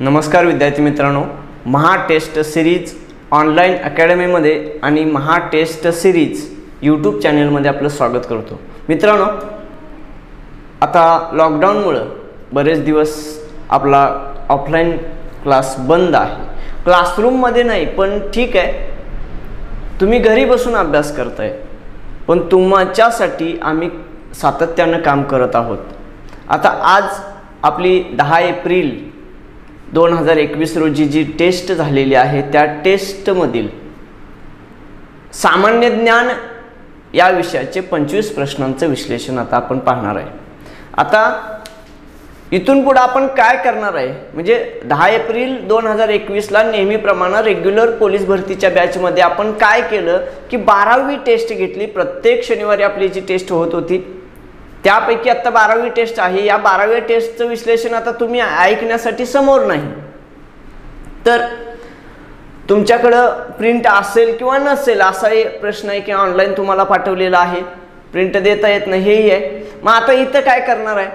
नमस्कार विद्यार्थी मित्रांनो, महा टेस्ट सिरीज ऑनलाईन अकॅडमीमध्ये आणि महा टेस्ट सिरीज यूट्यूब चॅनलमध्ये आपलं स्वागत करतो। मित्रांनो, आता लॉकडाऊनमुळे बरेच दिवस आपला ऑफलाईन क्लास बंद आहे। क्लासरूममध्ये नाही, पण ठीक आहे, तुम्ही घरी बसून अभ्यास करताय, पण तुमच्यासाठी आम्ही सातत्याने काम करत आहोत। आता आज आपली 10 एप्रिल 2021 रोजी जी टेस्ट झालेली आहे, त्या टेस्टमधील सामान्य ज्ञान या विषयाचे 25 प्रश्नांचं विश्लेषण आता आपण पाहणार आहे। आता इथून पुढे आपण काय करणार आहे, म्हणजे 10 एप्रिल 2021 ला नेहमीप्रमाणे रेग्युलर पोलीस भरतीच्या बॅचमध्ये आपण काय केलं की 12वी टेस्ट घेतली। प्रत्येक शनिवारी आपली जी टेस्ट होत होती त्यापैकी आता 12वी टेस्ट आहे। या 12व्या टेस्टचं विश्लेषण आता तुम्ही ऐकण्यासाठी समोर नाही, तर तुमच्याकडे प्रिंट असेल किंवा नसेल असा एक प्रश्न आहे की ऑनलाईन तुम्हाला पाठवलेला आहे, प्रिंट देता येत नाही, हेही आहे। मग आता इथं काय करणार आहे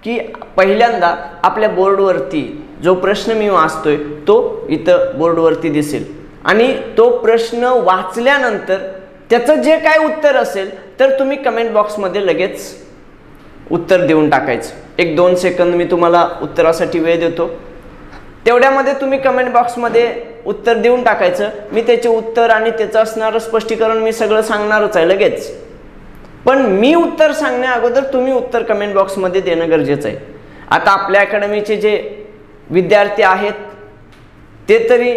की पहिल्यांदा आपल्या बोर्डवरती जो प्रश्न मी वाचतोय तो इथं बोर्डवरती दिसेल आणि तो प्रश्न वाचल्यानंतर त्याचं जे काय उत्तर असेल तर तुम्ही कमेंट बॉक्समध्ये लगेच उत्तर देऊन टाकायचं। 1-2 सेकंद मी तुम्हाला उत्तरासाठी वेळ देतो, तेवढ्यामध्ये तुम्ही कमेंट बॉक्समध्ये उत्तर देऊन टाकायचं। मी त्याचे उत्तर आणि त्याचं असणारं स्पष्टीकरण मी सगळं सांगणारच आहे लगेच, पण मी उत्तर सांगण्या अगोदर तुम्ही उत्तर कमेंट बॉक्समध्ये देणं गरजेचं आहे। आता आपल्या अकॅडमीचे जे विद्यार्थी आहेत ते तरी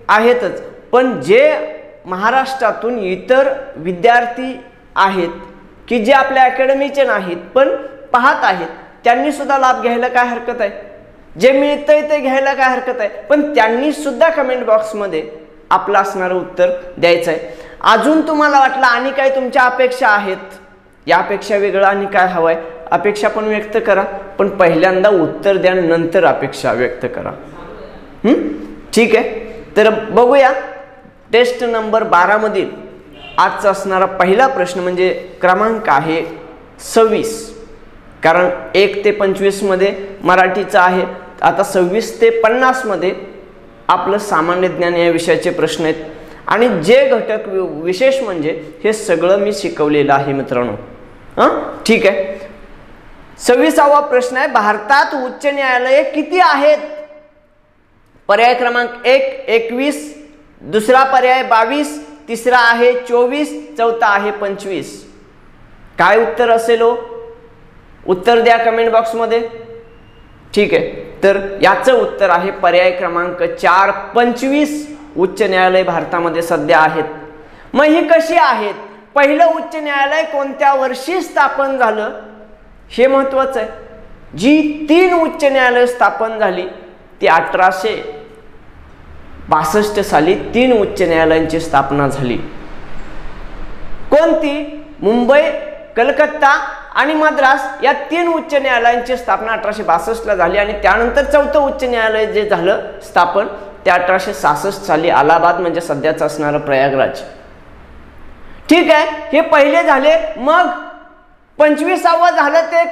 आहेतच, पण जे महाराष्ट्रातून इतर विद्यार्थी आहेत की जे आपल्या अकॅडमीचे नाहीत पण पाहत आहेत, त्यांनी सुद्धा लाभ घ्यायला काय हरकत आहे, जे मिळतंय ते घ्यायला काय हरकत आहे, पण त्यांनी सुद्धा कमेंट बॉक्समध्ये आपलं असणारं उत्तर द्यायचं आहे। अजून तुम्हाला वाटलं आणि काय तुमच्या अपेक्षा आहेत, यापेक्षा वेगळं आणि काय हवंय, अपेक्षा पण व्यक्त करा, पण पहिल्यांदा उत्तर द्या, नंतर अपेक्षा व्यक्त करा। ठीक आहे, तर बघूया टेस्ट नंबर 12 मधील आजचा असणारा पहिला प्रश्न म्हणजे क्रमांक आहे 26, कारण 1 ते 25 मध्ये मराठीचा आहे। आता 26 ते 50 मध्ये आपलं सामान्य ज्ञान या विषयाचे प्रश्न आहेत आणि जे घटक विशेष म्हणजे हे सगळं मी शिकवलेलं आहे मित्रांनो। ठीक आहे, 26वा प्रश्न आहे, भारतात उच्च न्यायालये किती आहेत? पर्याय क्रमांक 1 21, दुसरा पर्याय 22, तिसरा आहे 24, चौथा आहे 25। काय उत्तर असेल हो? उत्तर द्या कमेंट बॉक्समध्ये। ठीक आहे, तर याचं उत्तर आहे पर्याय क्रमांक 4 25 उच्च न्यायालय भारतामध्ये सध्या आहेत। मग ही कशी आहेत? पहिलं उच्च न्यायालय कोणत्या वर्षी स्थापन झालं हे महत्वाचं आहे। जी 3 उच्च न्यायालय स्थापन झाली ती 1862 साली 3 उच्च न्यायालयांची स्थापना झाली। कोणती? मुंबई, कलकत्ता आणि मद्रास या 3 उच्च न्यायालयांची स्थापना 1862 ला झाली आणि त्यानंतर 4थं उच्च न्यायालय जे झालं स्थापन ते 1866 साली अलाहाबाद म्हणजे सध्याचं असणारं प्रयागराज। ठीक आहे, हे पहिले झाले। मग 25वा झालं ते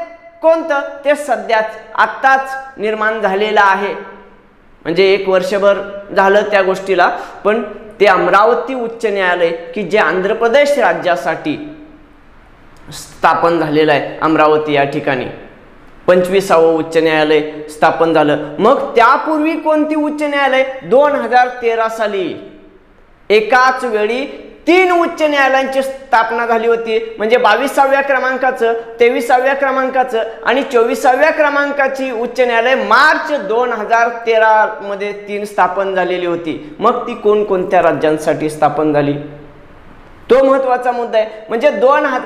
कोणतं? ते सध्याच आत्ताच निर्माण झालेलं आहे, म्हणजे 1 वर्षभर झालं त्या गोष्टीला, पण ते अमरावती उच्च न्यायालय की जे आंध्र प्रदेश राज्यासाठी स्थापन झालेलं आहे, अमरावती या ठिकाणी 25वं उच्च न्यायालय स्थापन झालं। मग त्यापूर्वी कोणती उच्च न्यायालय? 2013 साली एकाच वेळी 3 उच्च न्यायालयांची स्थापना झाली होती, म्हणजे 22व्या क्रमांकाचं, 23व्या क्रमांकाचं आणि 24व्या क्रमांकाची उच्च न्यायालय मार्च 2013 मध्ये 3 स्थापन झालेली होती। मग ती कोणकोणत्या राज्यांसाठी स्थापन झाली तो महत्वाचा मुद्दा आहे। म्हणजे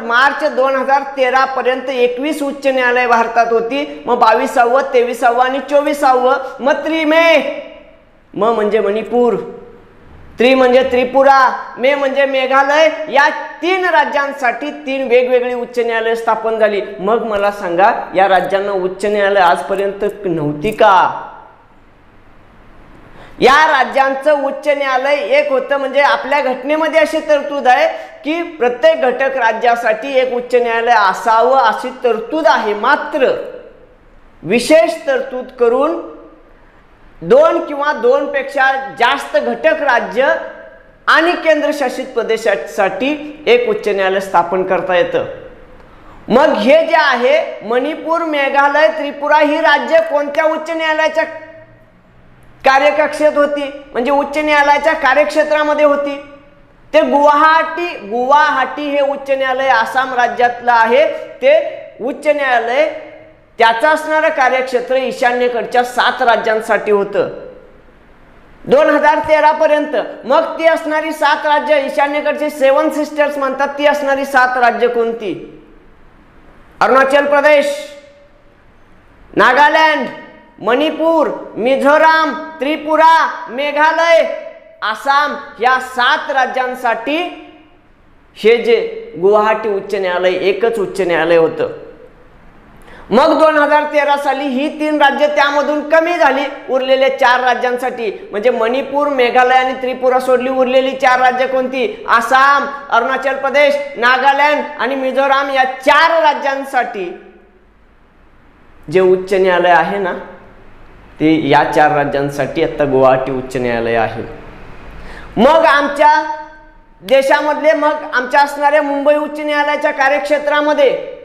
मार्च 2013 पर्यंत 21 उच्च न्यायालय भारतात होती, मग 22वं, 23वं आणि 24वं, मग म म्हणजे मणिपूर, म्हणजे त्रिपुरा, म्हणजे मेघालय, या 3 राज्यांसाठी 3 वेगवेगळी उच्च न्यायालय स्थापन झाली। मग मला सांगा, या राज्यांना उच्च न्यायालय आजपर्यंत नव्हती का? या राज्यांचं उच्च न्यायालय एक होतं, म्हणजे आपल्या घटनेमध्ये अशी तरतूद आहे की प्रत्येक घटक राज्यासाठी एक उच्च न्यायालय असावं अशी तरतूद आहे। मात्र विशेष तरतूद करून 2 किंवा 2 पेक्षा जास्त घटक राज्य आणि केंद्रशासित प्रदेशासाठी एक उच्च न्यायालय स्थापन करता येतं। मग हे जे आहे मणिपूर, मेघालय, त्रिपुरा ही राज्य कोणत्या उच्च न्यायालयाच्या कार्यकक्षेत होती, म्हणजे उच्च न्यायालयाच्या कार्यक्षेत्रामध्ये होती? ते गुवाहाटी हे उच्च न्यायालय आसाम राज्यातलं आहे। ते उच्च न्यायालय त्याचं असणारं कार्यक्षेत्र ईशान्येकडच्या 7 राज्यांसाठी होतं 2013 पर्यंत। मग ती असणारी 7 राज्य, ईशान्येकडचे 7 सिस्टर्स म्हणतात, ती असणारी 7 राज्य कोणती? अरुणाचल प्रदेश, नागालँड, मणिपूर, मिझोराम, त्रिपुरा, मेघालय, आसाम या 7 राज्यांसाठी हे जे गुवाहाटी उच्च न्यायालय एकच उच्च न्यायालय होतं। मग 2013 साली ही 3 राज्य त्यामधून कमी झाली, उरलेले 4 राज्यांसाठी, म्हणजे मणिपूर, मेघालय आणि त्रिपुरा सोडली, उरलेली 4 राज्य कोणती? आसाम, अरुणाचल प्रदेश, नागालँड आणि मिझोराम या 4 राज्यांसाठी जे उच्च न्यायालय आहे ना, ते या 4 राज्यांसाठी आता गुवाहाटी उच्च न्यायालय आहे। मग आमच्या देशामधले, मग आमच्या असणाऱ्या मुंबई उच्च न्यायालयाच्या कार्यक्षेत्रामध्ये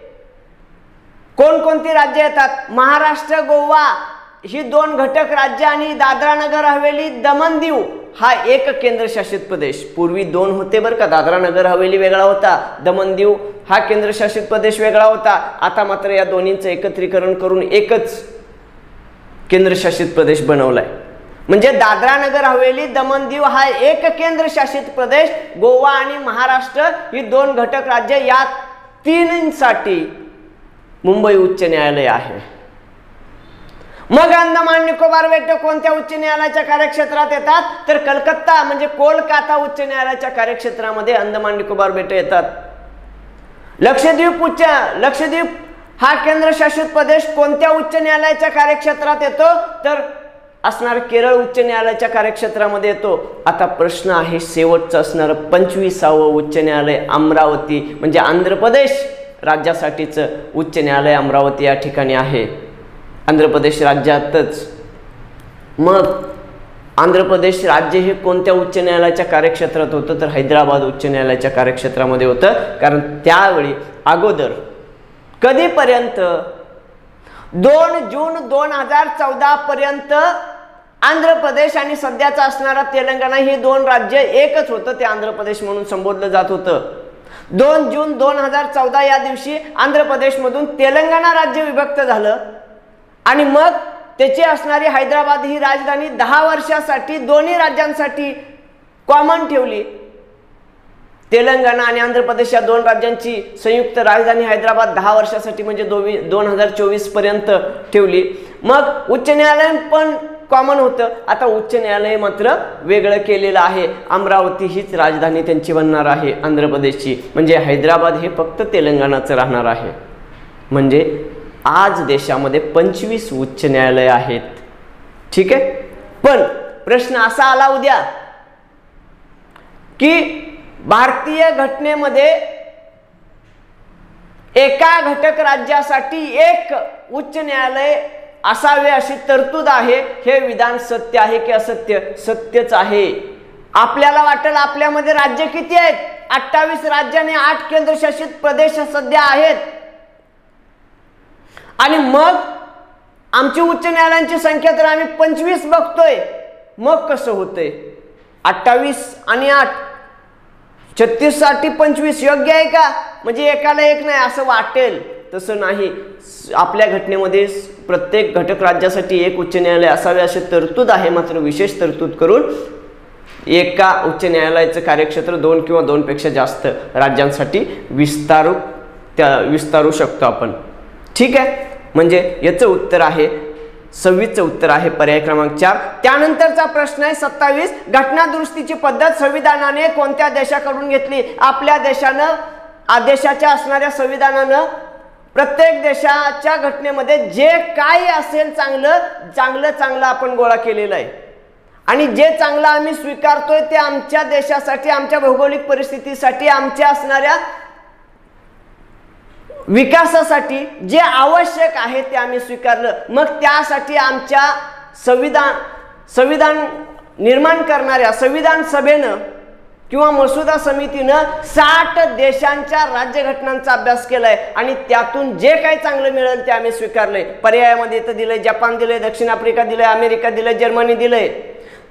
कोणकोणती राज्य येतात? महाराष्ट्र, गोवा ही 2 घटक राज्य आणि दादरा नगर हवेली, दमण दीव हा एक केंद्रशासित प्रदेश। पूर्वी 2 होते बरं का, दादरा नगर हवेली वेगळा होता, दमण दीव हा केंद्रशासित प्रदेश वेगळा होता। आता मात्र या दोन्हींचं एकत्रीकरण करून एकच केंद्रशासित प्रदेश बनवलाय, म्हणजे दादरा नगर हवेली, दमण दीव हा एक केंद्रशासित प्रदेश, गोवा आणि महाराष्ट्र ही 2 घटक राज्य, या 3साठी मुंबई उच्च न्यायालय आहे। मग अंदमान निकोबार बेटे कोणत्या उच्च न्यायालयाच्या कार्यक्षेत्रात येतात? तर कलकत्ता म्हणजे कोलकाता उच्च न्यायालयाच्या कार्यक्षेत्रामध्ये अंदमान निकोबार बेटे येतात। लक्षद्वीप हा केंद्रशासित प्रदेश कोणत्या उच्च न्यायालयाच्या कार्यक्षेत्रात येतो? तर असणार केरळ उच्च न्यायालयाच्या कार्यक्षेत्रामध्ये येतो। आता प्रश्न आहे शेवटचं असणार 25वं उच्च न्यायालय अमरावती, म्हणजे आंध्र प्रदेश राज्यासाठीच उच्च न्यायालय अमरावती या ठिकाणी आहे, आंध्र प्रदेश राज्यातच। मग आंध्र प्रदेश राज्य हे कोणत्या उच्च न्यायालयाच्या कार्यक्षेत्रात होतं? तर हैदराबाद उच्च न्यायालयाच्या कार्यक्षेत्रामध्ये होतं, कारण त्यावेळी अगोदर कधीपर्यंत 2 जून 2014 पर्यंत आंध्र प्रदेश आणि सध्याचा असणारा तेलंगणा ही 2 राज्य एकच होतं, ते आंध्र प्रदेश म्हणून संबोधलं जात होतं। 2 जून 2014 या दिवशी आंध्र प्रदेशमधून तेलंगणा राज्य विभक्त झालं आणि मग त्याची असणारी हैदराबाद ही राजधानी 10 वर्षासाठी दोन्ही राज्यांसाठी कॉमन ठेवली। तेलंगणा आणि आंध्र प्रदेश या 2 राज्यांची संयुक्त राजधानी हैदराबाद 10 वर्षासाठी म्हणजे 2024 पर्यंत ठेवली। मग उच्च न्यायालय पण कॉमन होतं, आता उच्च न्यायालय मात्र वेगळं केलेलं आहे। अमरावती हीच राजधानी त्यांची बनणार आहे आंध्र प्रदेशची, म्हणजे हैदराबाद हे फक्त तेलंगणाचं राहणार आहे। म्हणजे आज देशामध्ये 25 उच्च न्यायालय आहेत, ठीक आहे। पण प्रश्न असा आला उद्या की भारतीय घटनेमध्ये एका घटक राज्यासाठी एक उच्च न्यायालय असावे अशी तरतूद आहे, हे विधान सत्य आहे की असत्य? सत्यच आहे। आपल्याला वाटेल आपल्यामध्ये राज्य किती आहेत? 28 राज्य आणि 8 केंद्रशासित प्रदेश सध्या आहेत, आणि मग आमची उच्च न्यायालयांची संख्या तर आम्ही 25 बघतोय। मग कसं होतंय? 28 आणि 8 36 साठी 25 योग्य आहे का? म्हणजे एकाला एक नाही असं वाटेल, तसं नाही। आपल्या घटनेमध्ये प्रत्येक घटक राज्यासाठी एक उच्च न्यायालय असावे अशी तरतूद आहे, मात्र विशेष तरतूद करून एका उच्च न्यायालयाचं कार्यक्षेत्र 2 किंवा 2 पेक्षा जास्त राज्यांसाठी विस्तारू शकतो आपण, ठीक आहे। म्हणजे याचं उत्तर आहे 26चं उत्तर आहे पर्याय क्रमांक 4। त्यानंतरचा प्रश्न आहे 27, घटना दुरुस्तीची पद्धत संविधानाने कोणत्या देशाकडून घेतली? आपल्या देशानं देशाच्या असणाऱ्या संविधानानं प्रत्येक देशाच्या घटनेमध्ये जे काही असेल चांगलं आपण गोळा केलेलं आहे, आणि जे चांगलं आम्ही स्वीकारतोय ते आमच्या देशासाठी, आमच्या भौगोलिक परिस्थितीसाठी, आमच्या असणाऱ्या विकासासाठी जे आवश्यक आहे ते आम्ही स्वीकारलं। मग त्यासाठी आमच्या संविधान निर्माण करणाऱ्या संविधान सभेनं किंवा मसुदा समितीनं 60 देशांच्या राज्यघटनांचा अभ्यास केलाय आणि त्यातून जे काही चांगलं मिळेल ते आम्ही स्वीकारले। पर्यायामध्ये इथं दिलंय जपान दिलंय, दक्षिण आफ्रिका दिलंय, अमेरिका दिलंय, जर्मनी दिलंय।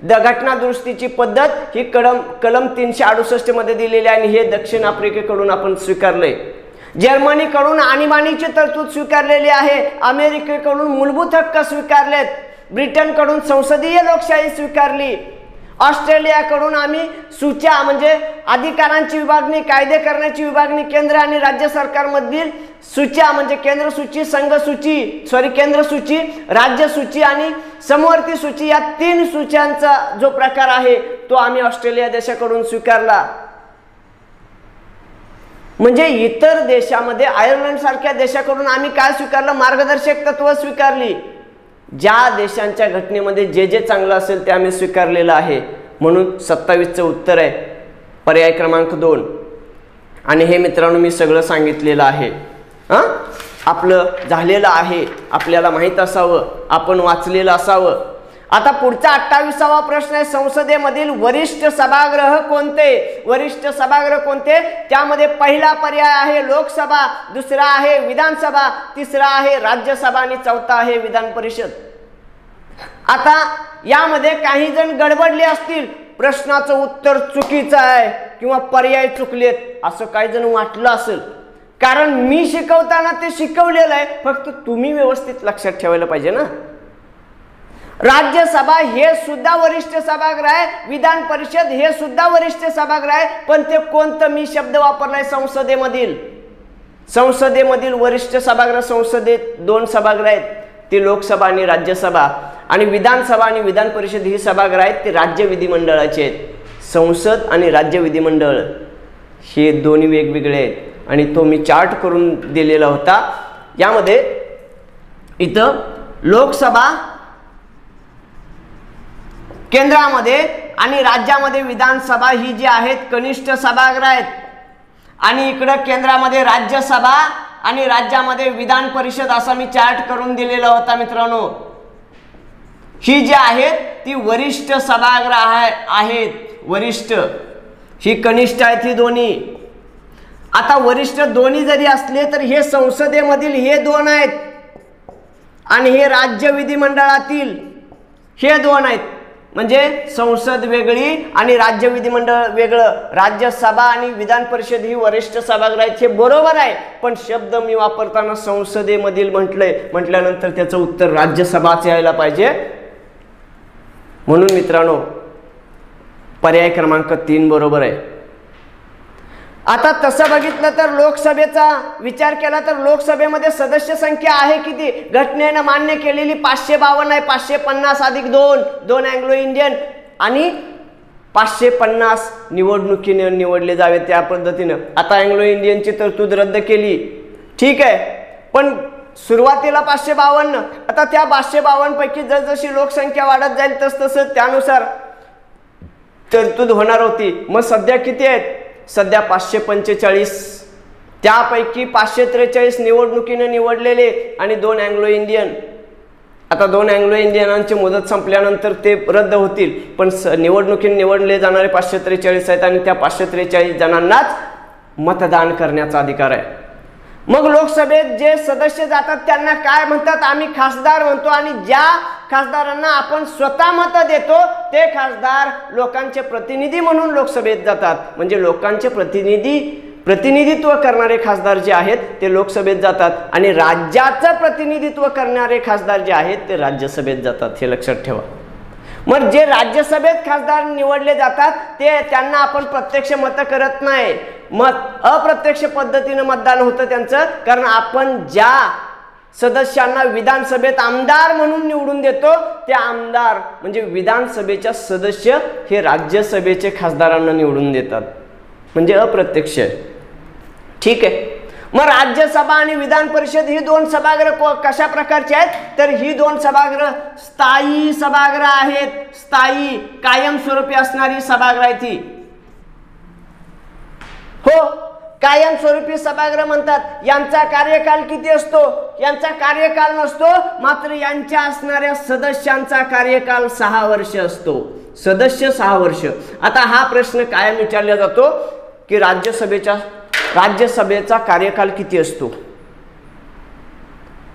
घटना दुरुस्तीची पद्धत ही कलम 368 मध्ये दिलेली आहे आणि हे दक्षिण आफ्रिकेकडून आपण स्वीकारले। जर्मनीकडून आणीबाणीची तरतूद स्वीकारलेली आहे, अमेरिकेकडून मूलभूत हक्क स्वीकारलेत, ब्रिटनकडून संसदीय लोकशाही स्वीकारली, ऑस्ट्रेलियाकडून आम्ही सूच्या म्हणजे अधिकारांची विभागणी, कायदे करण्याची विभागणी केंद्र आणि राज्य सरकारमधील सूच्या म्हणजे केंद्र सूची, संघ सूची केंद्र सूची, राज्य सूची आणि समवर्ती सूची या 3 सूच्यांचा जो प्रकार आहे तो आम्ही ऑस्ट्रेलिया देशाकडून स्वीकारला। म्हणजे इतर देशामध्ये आयर्लंड सारख्या देशाकडून आम्ही काय स्वीकारलं? मार्गदर्शक तत्व स्वीकारली। ज्या देशांच्या घटनेमध्ये जे जे चांगलं असेल ते आम्ही स्वीकारलेलं आहे। म्हणून 27चं उत्तर आहे पर्याय क्रमांक 2। आणि हे मित्रांनो मी सगळं सांगितलेलं आहे, आपलं झालेलं आहे, आपल्याला माहीत असावं, आपण वाचलेलं असावं। आता पुढचा 28वा प्रश्न आहे, संसदेमधील वरिष्ठ सभागृह कोणते? वरिष्ठ सभागृह कोणते? त्यामध्ये पहिला पर्याय आहे लोकसभा, दुसरा आहे विधानसभा, तिसरा आहे राज्यसभा आणि चौथा आहे विधान परिषद। आता यामध्ये काही जण गडबडले असतील, प्रश्नाचं उत्तर चुकीचं आहे किंवा पर्याय चुकलेत असं काही जण वाटलं असेल, कारण मी शिकवताना ते शिकवलेलं आहे, फक्त तुम्ही व्यवस्थित लक्षात ठेवायला पाहिजे ना। राज्यसभा हे सुद्धा वरिष्ठ सभागृह आहे, विधान परिषद हे सुद्धा वरिष्ठ सभागृह आहे, पण ते कोणतं मी शब्द वापरलाय? संसदेमधील वरिष्ठ सभागृह। संसदेत 2 सभागृह आहेत, ते लोकसभा आणि राज्यसभा, आणि विधानसभा आणि विधान परिषद ही सभागृह आहेत ते राज्य विधिमंडळाचे आहेत। संसद आणि राज्य विधिमंडळ हे दोन्ही वेगवेगळे आहेत आणि तो मी चार्ट करून दिलेला होता। यामध्ये इथं लोकसभा केंद्रामध्ये आणि राज्यामध्ये विधानसभा ही जी आहेत कनिष्ठ सभागृह आहेत, आणि इकडं केंद्रामध्ये राज्यसभा आणि राज्यामध्ये विधान परिषद असा मी चार्ट करून दिलेला होता मित्रांनो। ही जी आहेत ती वरिष्ठ सभागृह आहेत, वरिष्ठ, ही कनिष्ठ आहेत ही दोन्ही। आता वरिष्ठ दोन्ही जरी असले तर हे संसदेमधील हे 2 आहेत आणि हे राज्य विधिमंडळातील हे 2 आहेत, म्हणजे संसद वेगळी आणि राज्य विधिमंडळ वेगळं। राज्यसभा आणि विधान परिषद ही वरिष्ठ सभागृह आहेत हे बरोबर आहे, पण शब्द मी वापरताना संसदेमधील म्हटल्यानंतर त्याचं उत्तर राज्यसभाच यायला पाहिजे। म्हणून मित्रांनो पर्याय क्रमांक 3 बरोबर आहे। आता तसं बघितलं तर लोकसभेचा विचार केला तर लोकसभेमध्ये सदस्य संख्या आहे किती? घटनेनं मान्य केलेली 552 आहे, 550 अधिक 2 अँग्लो इंडियन आणि 550 निवडणुकीने निवडले जावे त्या पद्धतीनं। आता अँग्लो इंडियनची तरतूद रद्द केली, ठीक आहे, पण सुरुवातीला 552, आता त्या 552 पैकी जसजशी लोकसंख्या वाढत जाईल तसतसं त्यानुसार तरतूद होणार होती। मग सध्या किती आहेत? सध्या 545, त्यापैकी 543 निवडणुकीने निवडलेले आणि 2 अँग्लो इंडियन। आता 2 अँग्लो इंडियनांची मुदत संपल्यानंतर ते रद्द होतील, पण निवडणुकीने निवडले जाणारे 543 आहेत आणि त्या 543 जणांनाच मतदान करण्याचा अधिकार आहे। मग लोकसभेत जे सदस्य जातात त्यांना काय म्हणतात? आम्ही खासदार म्हणतो, आणि ज्या खासदारांना आपण स्वतः मत देतो ते खासदार लोकांचे प्रतिनिधी म्हणून लोकसभेत जातात। म्हणजे लोकांचे प्रतिनिधित्व करणारे खासदार जे आहेत ते लोकसभेत जातात आणि राज्याचं प्रतिनिधित्व करणारे खासदार जे आहेत ते राज्यसभेत जातात, हे लक्षात ठेवा। मग जे राज्यसभेत खासदार निवडले जातात ते त्यांना आपण प्रत्यक्ष मत करत नाही, अप्रत्यक्ष पद्धतीने मतदान होतं त्यांचं, कारण आपण ज्या सदस्यांना विधानसभेत आमदार म्हणून निवडून देतो ते आमदार म्हणजे विधानसभेच्या सदस्य हे राज्यसभेचे खासदारांना निवडून देतात, म्हणजे अप्रत्यक्ष, ठीक आहे। मग राज्यसभा आणि विधान परिषद ही 2 सभागृह कशा प्रकारचे आहेत? तर ही 2 सभागृह स्थायी सभागृह आहेत, स्थायी कायमस्वरूपी असणारी सभागृह आहेत ही, हो। कायमस्वरूपी सभागृह म्हणतात. यांचा कार्यकाल किती असतो? यांचा कार्यकाल नसतो, मात्र यांच्या असणाऱ्या सदस्यांचा कार्यकाल 6 वर्ष असतो. सदस्य 6 वर्ष. आता हा प्रश्न कायम विचारला जातो की राज्यसभेचा कार्यकाल किती असतो?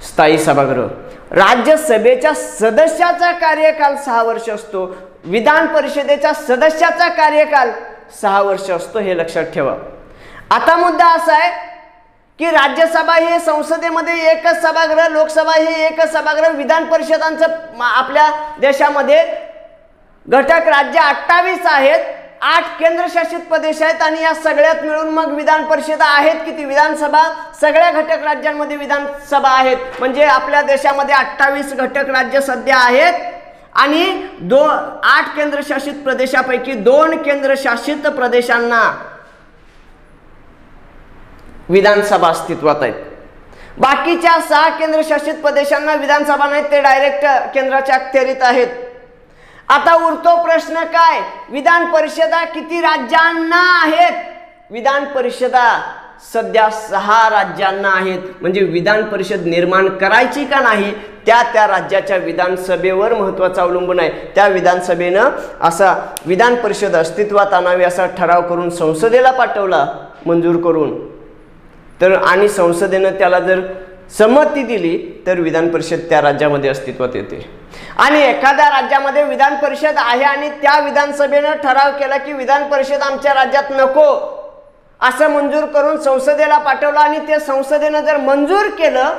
स्थायी सभागृह. राज्यसभेच्या सदस्याचा कार्यकाल 6 वर्ष असतो. विधान परिषदेच्या सदस्याचा कार्यकाल 6 वर्ष असतो, हे लक्षात ठेवा. आता मुद्दा असा आहे की राज्यसभा हे संसदेमध्ये एकच सभागृह, लोकसभा हे एकच सभागृह, विधान परिषदांचं आपल्या देशामध्ये घटक राज्य 28 आहेत, 8 केंद्रशासित प्रदेश आहेत आणि या सगळ्यात मिळून मग विधान परिषद आहेत किती? विधानसभा सगळ्या घटक राज्यांमध्ये विधानसभा आहेत. म्हणजे आपल्या देशामध्ये 28 घटक राज्य सध्या आहेत आणि 8 केंद्रशासित प्रदेशापैकी 2 केंद्रशासित प्रदेशांना विधानसभा अस्तित्वात आहेत. बाकीच्या 6 केंद्रशासित प्रदेशांना विधानसभा नाहीत, ते डायरेक्ट केंद्राच्या अखत्यारीत आहेत. आता उरतो प्रश्न काय? विधान परिषदा किती राज्यांना आहेत? विधान परिषदा सध्या 6 राज्यांना आहेत. म्हणजे विधान परिषद निर्माण करायची का नाही त्या राज्याच्या विधानसभेवर महत्त्वाचं अवलंबून आहे. त्या विधानसभेनं असा विधान परिषद अस्तित्वात आणावी असा ठराव करून संसदेला पाठवला मंजूर करून, तर आणि संसदेनं त्याला जर संमती दिली तर विधान परिषद त्या राज्यामध्ये अस्तित्वात येते. आणि एखाद्या राज्यामध्ये विधान परिषद आहे आणि त्या विधानसभेनं ठराव केला की विधान परिषद आमच्या राज्यात नको असं मंजूर करून संसदेला पाठवलं आणि ते संसदेनं जर मंजूर केलं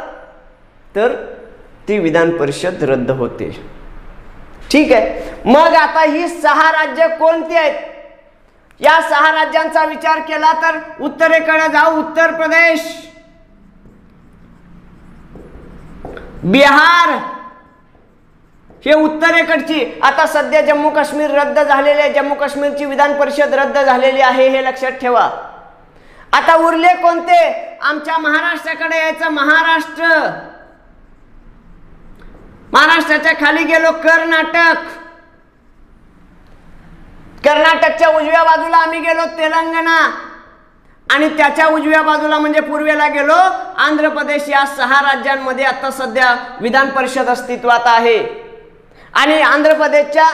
तर ती विधान परिषद रद्द होते. ठीक आहे. मग आता ही 6 राज्य कोणती आहेत? या 6 राज्यांचा विचार केला तर उत्तरेकडे जाऊ. उत्तर प्रदेश, बिहार हे उत्तरेकडची. आता सध्या जम्मू काश्मीर रद्द झालेले आहे, जम्मू काश्मीरची विधान परिषद रद्द झालेली आहे, हे लक्षात ठेवा. आता उरले कोणते? आमच्या महाराष्ट्राकडे यायचं. महाराष्ट्र, महाराष्ट्राच्या खाली गेलो कर्नाटक, कर्नाटकच्या उजव्या बाजूला आम्ही गेलो तेलंगणा आणि त्याच्या उजव्या बाजूला म्हणजे पूर्वेला गेलो आंध्र प्रदेश. या 6 राज्यांमध्ये आता सध्या विधान परिषद अस्तित्वात आहे आणि आंध्र प्रदेशच्या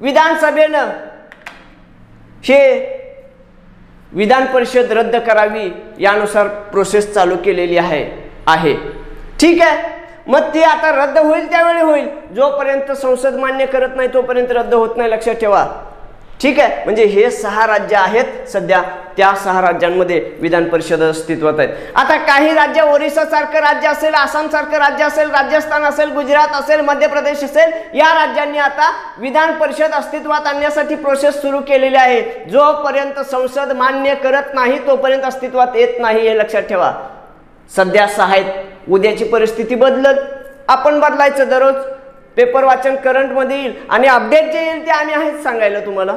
विधानसभेनं हे विधान परिषद रद्द करावी यानुसार प्रोसेस चालू केलेली आहे. ठीक आहे. मग ती आता रद्द होईल त्यावेळी होईल, जोपर्यंत संसद मान्य करत नाही तोपर्यंत रद्द होत नाही, लक्षात ठेवा. ठीक आहे. म्हणजे हे 6 राज्य आहेत सध्या, त्या 6 राज्यांमध्ये विधान परिषद अस्तित्वात आहेत. आता काही राज्य, ओरिसा सारखं राज्य असेल, आसाम सारखं राज्य असेल, राजस्थान असेल, गुजरात असेल, मध्य प्रदेश असेल, या राज्यांनी आता विधान परिषद अस्तित्वात आणण्यासाठी प्रोसेस सुरू केलेली आहे. जोपर्यंत संसद मान्य करत नाही तोपर्यंत अस्तित्वात येत नाही, हे लक्षात ठेवा. सध्या 6 आहेत. उद्याची परिस्थिती बदलत, आपण बदलायचं. दररोज पेपर वाचन करंटमध्ये येईल आणि अपडेट जे येईल ते आम्ही आहेच सांगायला तुम्हाला.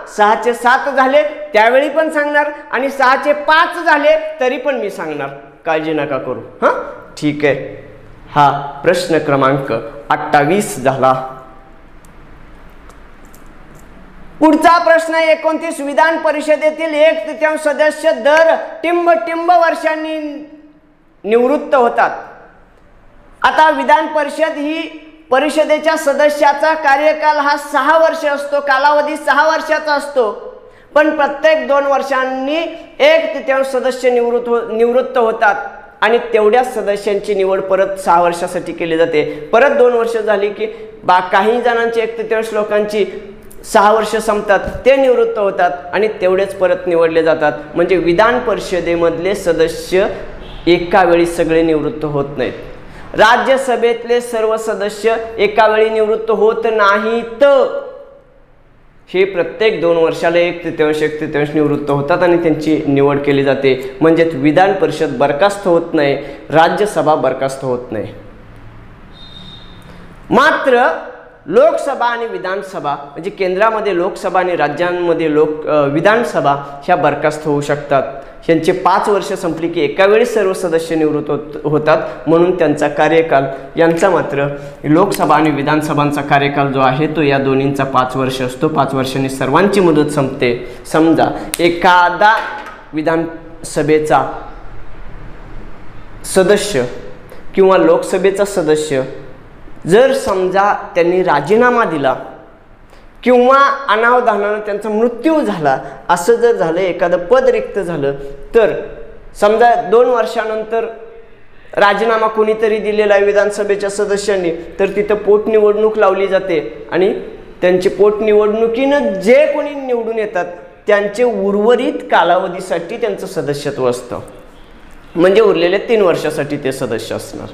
6चे 7 झाले त्यावेळी पण सांगणार आणि 6चे 5 झाले तरी पण मी सांगणार, काळजी नका करू. ठीक आहे. हा प्रश्न क्रमांक 28 झाला. पुढचा प्रश्न 29. विधान परिषदेतील 1/3 सदस्य दर टिंब वर्षांनी निवृत्त होतात. आता विधान परिषद ही परिषदेच्या सदस्याचा कार्यकाल हा 6 वर्ष असतो, कालावधी 6 वर्षाचा असतो. पण प्रत्येक 2 वर्षांनी 1/3 सदस्य निवृत्त होतात आणि तेवढ्याच सदस्यांची निवड परत 6 वर्षासाठी केली जाते. परत 2 वर्ष झाली की काही जणांची 1/3 लोकांची 6 वर्ष संपतात, ते निवृत्त होतात आणि तेवढेच परत निवडले जातात. म्हणजे विधान परिषदेमधले सदस्य एका वेळी सगळे निवृत्त होत नाहीत. राज्यसभेतले सर्व सदस्य एका वेळी निवृत्त होत नाहीत. हे प्रत्येक 2 वर्षाला 1/3 निवृत्त होतात आणि त्यांची निवड केली जाते. म्हणजे विधान परिषद बरखास्त होत नाही, राज्यसभा बरखास्त होत नाही. मात्र लोकसभा आणि विधानसभा म्हणजे केंद्रामध्ये लोकसभा आणि राज्यांमध्ये विधानसभा ह्या बरखास्त होऊ शकतात. यांचे 5 वर्ष संपली की एका वेळी सर्व सदस्य निवृत्त होतात, म्हणून त्यांचा कार्यकाल, यांचा मात्र लोकसभा आणि विधानसभांचा कार्यकाल जो आहे तो या दोन्हींचा 5 वर्ष असतो. 5 वर्षांनी सर्वांची मुदत संपते. समजा एखादा विधानसभेचा सदस्य किंवा लोकसभेचा सदस्य जर समजा त्यांनी राजीनामा दिला किंवा अनावधानानं त्यांचा मृत्यू झाला, असं जर झालं, एखादं पद रिक्त झालं, तर समजा 2 वर्षानंतर राजीनामा कोणीतरी दिलेला आहे विधानसभेच्या सदस्यांनी, तर तिथं पोटनिवडणूक लावली जाते आणि त्यांची पोटनिवडणुकीनं जे कोणी निवडून येतात त्यांचे उर्वरित कालावधीसाठी त्यांचं सदस्यत्व असतं, म्हणजे उरलेले 3 वर्षासाठी ते सदस्य असणार.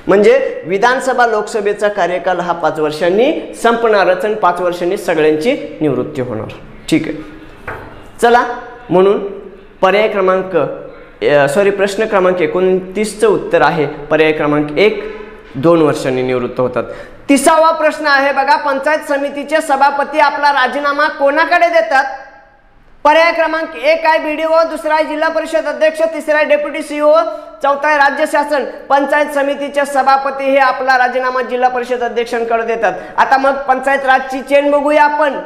म्हणजे विधानसभा लोकसभेचा कार्यकाल हा 5 वर्षांनी संपणारच आणि 5 वर्षांनी सगळ्यांची निवृत्ती होणार. ठीक आहे, चला. म्हणून पर्याय क्रमांक प्रश्न क्रमांक 29चं उत्तर आहे पर्याय क्रमांक 1, 2 वर्षांनी निवृत्त होतात. 30वा प्रश्न आहे बघा, पंचायत समितीचे सभापती आपला राजीनामा कोणाकडे देतात? पर्याय क्रमांक 1 आहे BDO, दुसरा आहे जिल्हा परिषद अध्यक्ष, तिसरा आहे डेप्युटी CEO, चौथा आहे राज्य शासन. पंचायत समितीचे सभापती हे आपला राजीनामा जिल्हा परिषद अध्यक्षांकडे देतात. आता मग पंचायत राजची चेन बघूया आपण.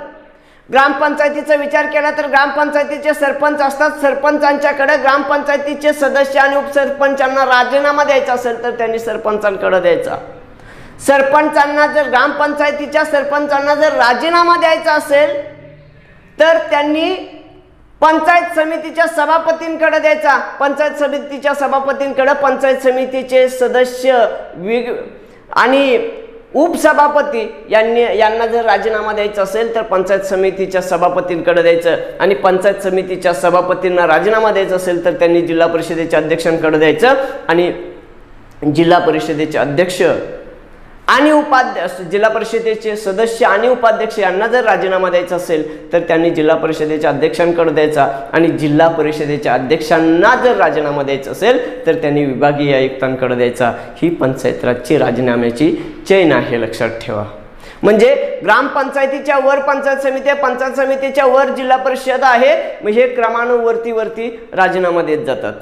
ग्रामपंचायतीचा विचार केला तर ग्रामपंचायतीचे सरपंच असतात. सरपंचांच्याकडे ग्रामपंचायतीचे सदस्य आणि उपसरपंचांना राजीनामा द्यायचा असेल तर त्यांनी सरपंचांकडे द्यायचा. सरपंचांना जर ग्रामपंचायतीच्या सरपंचांना जर राजीनामा द्यायचा असेल तर त्यांनी पंचायत समितीच्या सभापतींकडे द्यायचा. पंचायत समितीच्या सभापतींकडे पंचायत समितीचे सदस्य आणि उपसभापती यांना जर राजीनामा द्यायचा असेल तर पंचायत समितीच्या सभापतींकडे द्यायचं आणि पंचायत समितीच्या सभापतींना राजीनामा द्यायचा असेल तर त्यांनी जिल्हा परिषदेच्या अध्यक्षांकडे द्यायचं आणि जिल्हा परिषदेचे अध्यक्ष आणि उपाध्यक्ष, जिल्हा परिषदेचे सदस्य आणि उपाध्यक्ष यांना जर राजीनामा द्यायचा असेल तर त्यांनी जिल्हा परिषदेच्या अध्यक्षांकडे द्यायचा आणि जिल्हा परिषदेच्या अध्यक्षांना जर राजीनामा द्यायचा असेल तर त्यांनी विभागीय आयुक्तांकडे द्यायचा. ही पंचायत राजची राजीनाम्याची चैन आहे, लक्षात ठेवा. म्हणजे ग्रामपंचायतीच्या वर पंचायत समिती, पंचायत समितीच्या वर जिल्हा परिषद आहे, म्हणजे हे क्रमानं वरती राजीनामा देत जातात.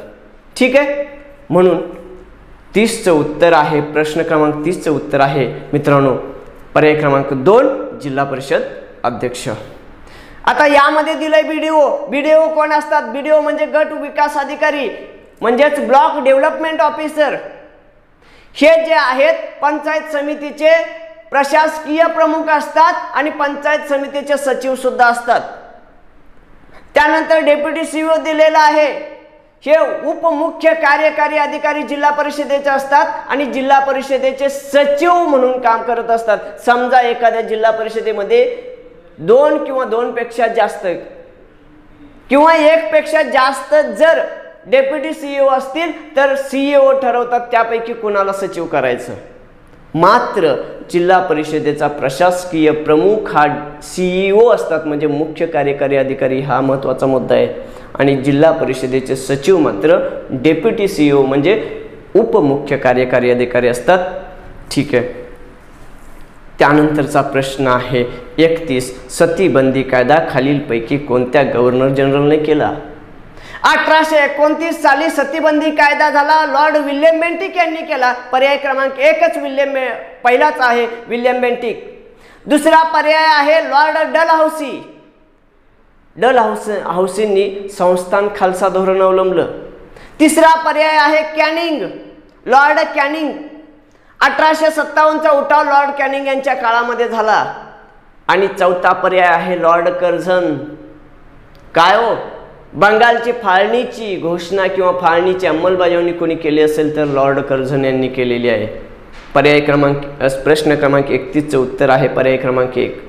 ठीक आहे, म्हणून 30चं उत्तर आहे, प्रश्न क्रमांक 30चं उत्तर आहे मित्रांनो पर्याय क्रमांक 2, जिल्हा परिषद अध्यक्ष. आता यामध्ये दिलंय BDO कोण असतात? BDO म्हणजे गट विकास अधिकारी, म्हणजेच ब्लॉक डेव्हलपमेंट ऑफिसर. हे जे आहेत पंचायत समितीचे प्रशासकीय प्रमुख असतात आणि पंचायत समितीचे सचिव सुद्धा असतात. त्यानंतर डेप्युटी CEO दिलेला आहे, हे उपमुख्य कार्यकारी अधिकारी जिल्हा परिषदेचे असतात आणि जिल्हा परिषदेचे सचिव म्हणून काम करत असतात. समजा एखाद्या जिल्हा परिषदेमध्ये 2 किंवा 2 पेक्षा जास्त किंवा 1 पेक्षा जास्त जर डेप्युटी CEO असतील तर CEO ठरवतात त्यापैकी कोणाला सचिव करायचं. मात्र जिल्हा परिषदेचा प्रशासकीय प्रमुख हा CEO असतात, म्हणजे मुख्य कार्यकारी अधिकारी. हा महत्त्वाचा मुद्दा आहे. आणि जिल्हा परिषदेचे सचिव मात्र डेप्युटी CEO म्हणजे उपमुख्य कार्यकारी अधिकारी असतात. ठीक आहे, त्यानंतरचा प्रश्न आहे 31, सतीबंदी कायदा खालीलपैकी कोणत्या गव्हर्नर जनरलने केला? 1829 साली सतीबंदी कायदा झाला, लॉर्ड विल्यम बेंटिक यांनी केला. पर्याय क्रमांक 1च पहिलाच आहे विल्यम बेंटिक. दुसरा पर्याय आहे लॉर्ड डलहाउसींनी संस्थान खालसा धोरण अवलंबलं. तिसरा पर्याय आहे कॅनिंग, लॉर्ड कॅनिंग. 1857चा उठाव लॉर्ड कॅनिंग यांच्या काळामध्ये झाला. आणि चौथा पर्याय आहे लॉर्ड कर्झन. काय हो, बंगालची फाळणीची घोषणा किंवा फाळणीची अंमलबजावणी कोणी केली असेल तर लॉर्ड कर्झन यांनी केलेली आहे. प्रश्न क्रमांक 31चं उत्तर आहे पर्याय क्रमांक 1.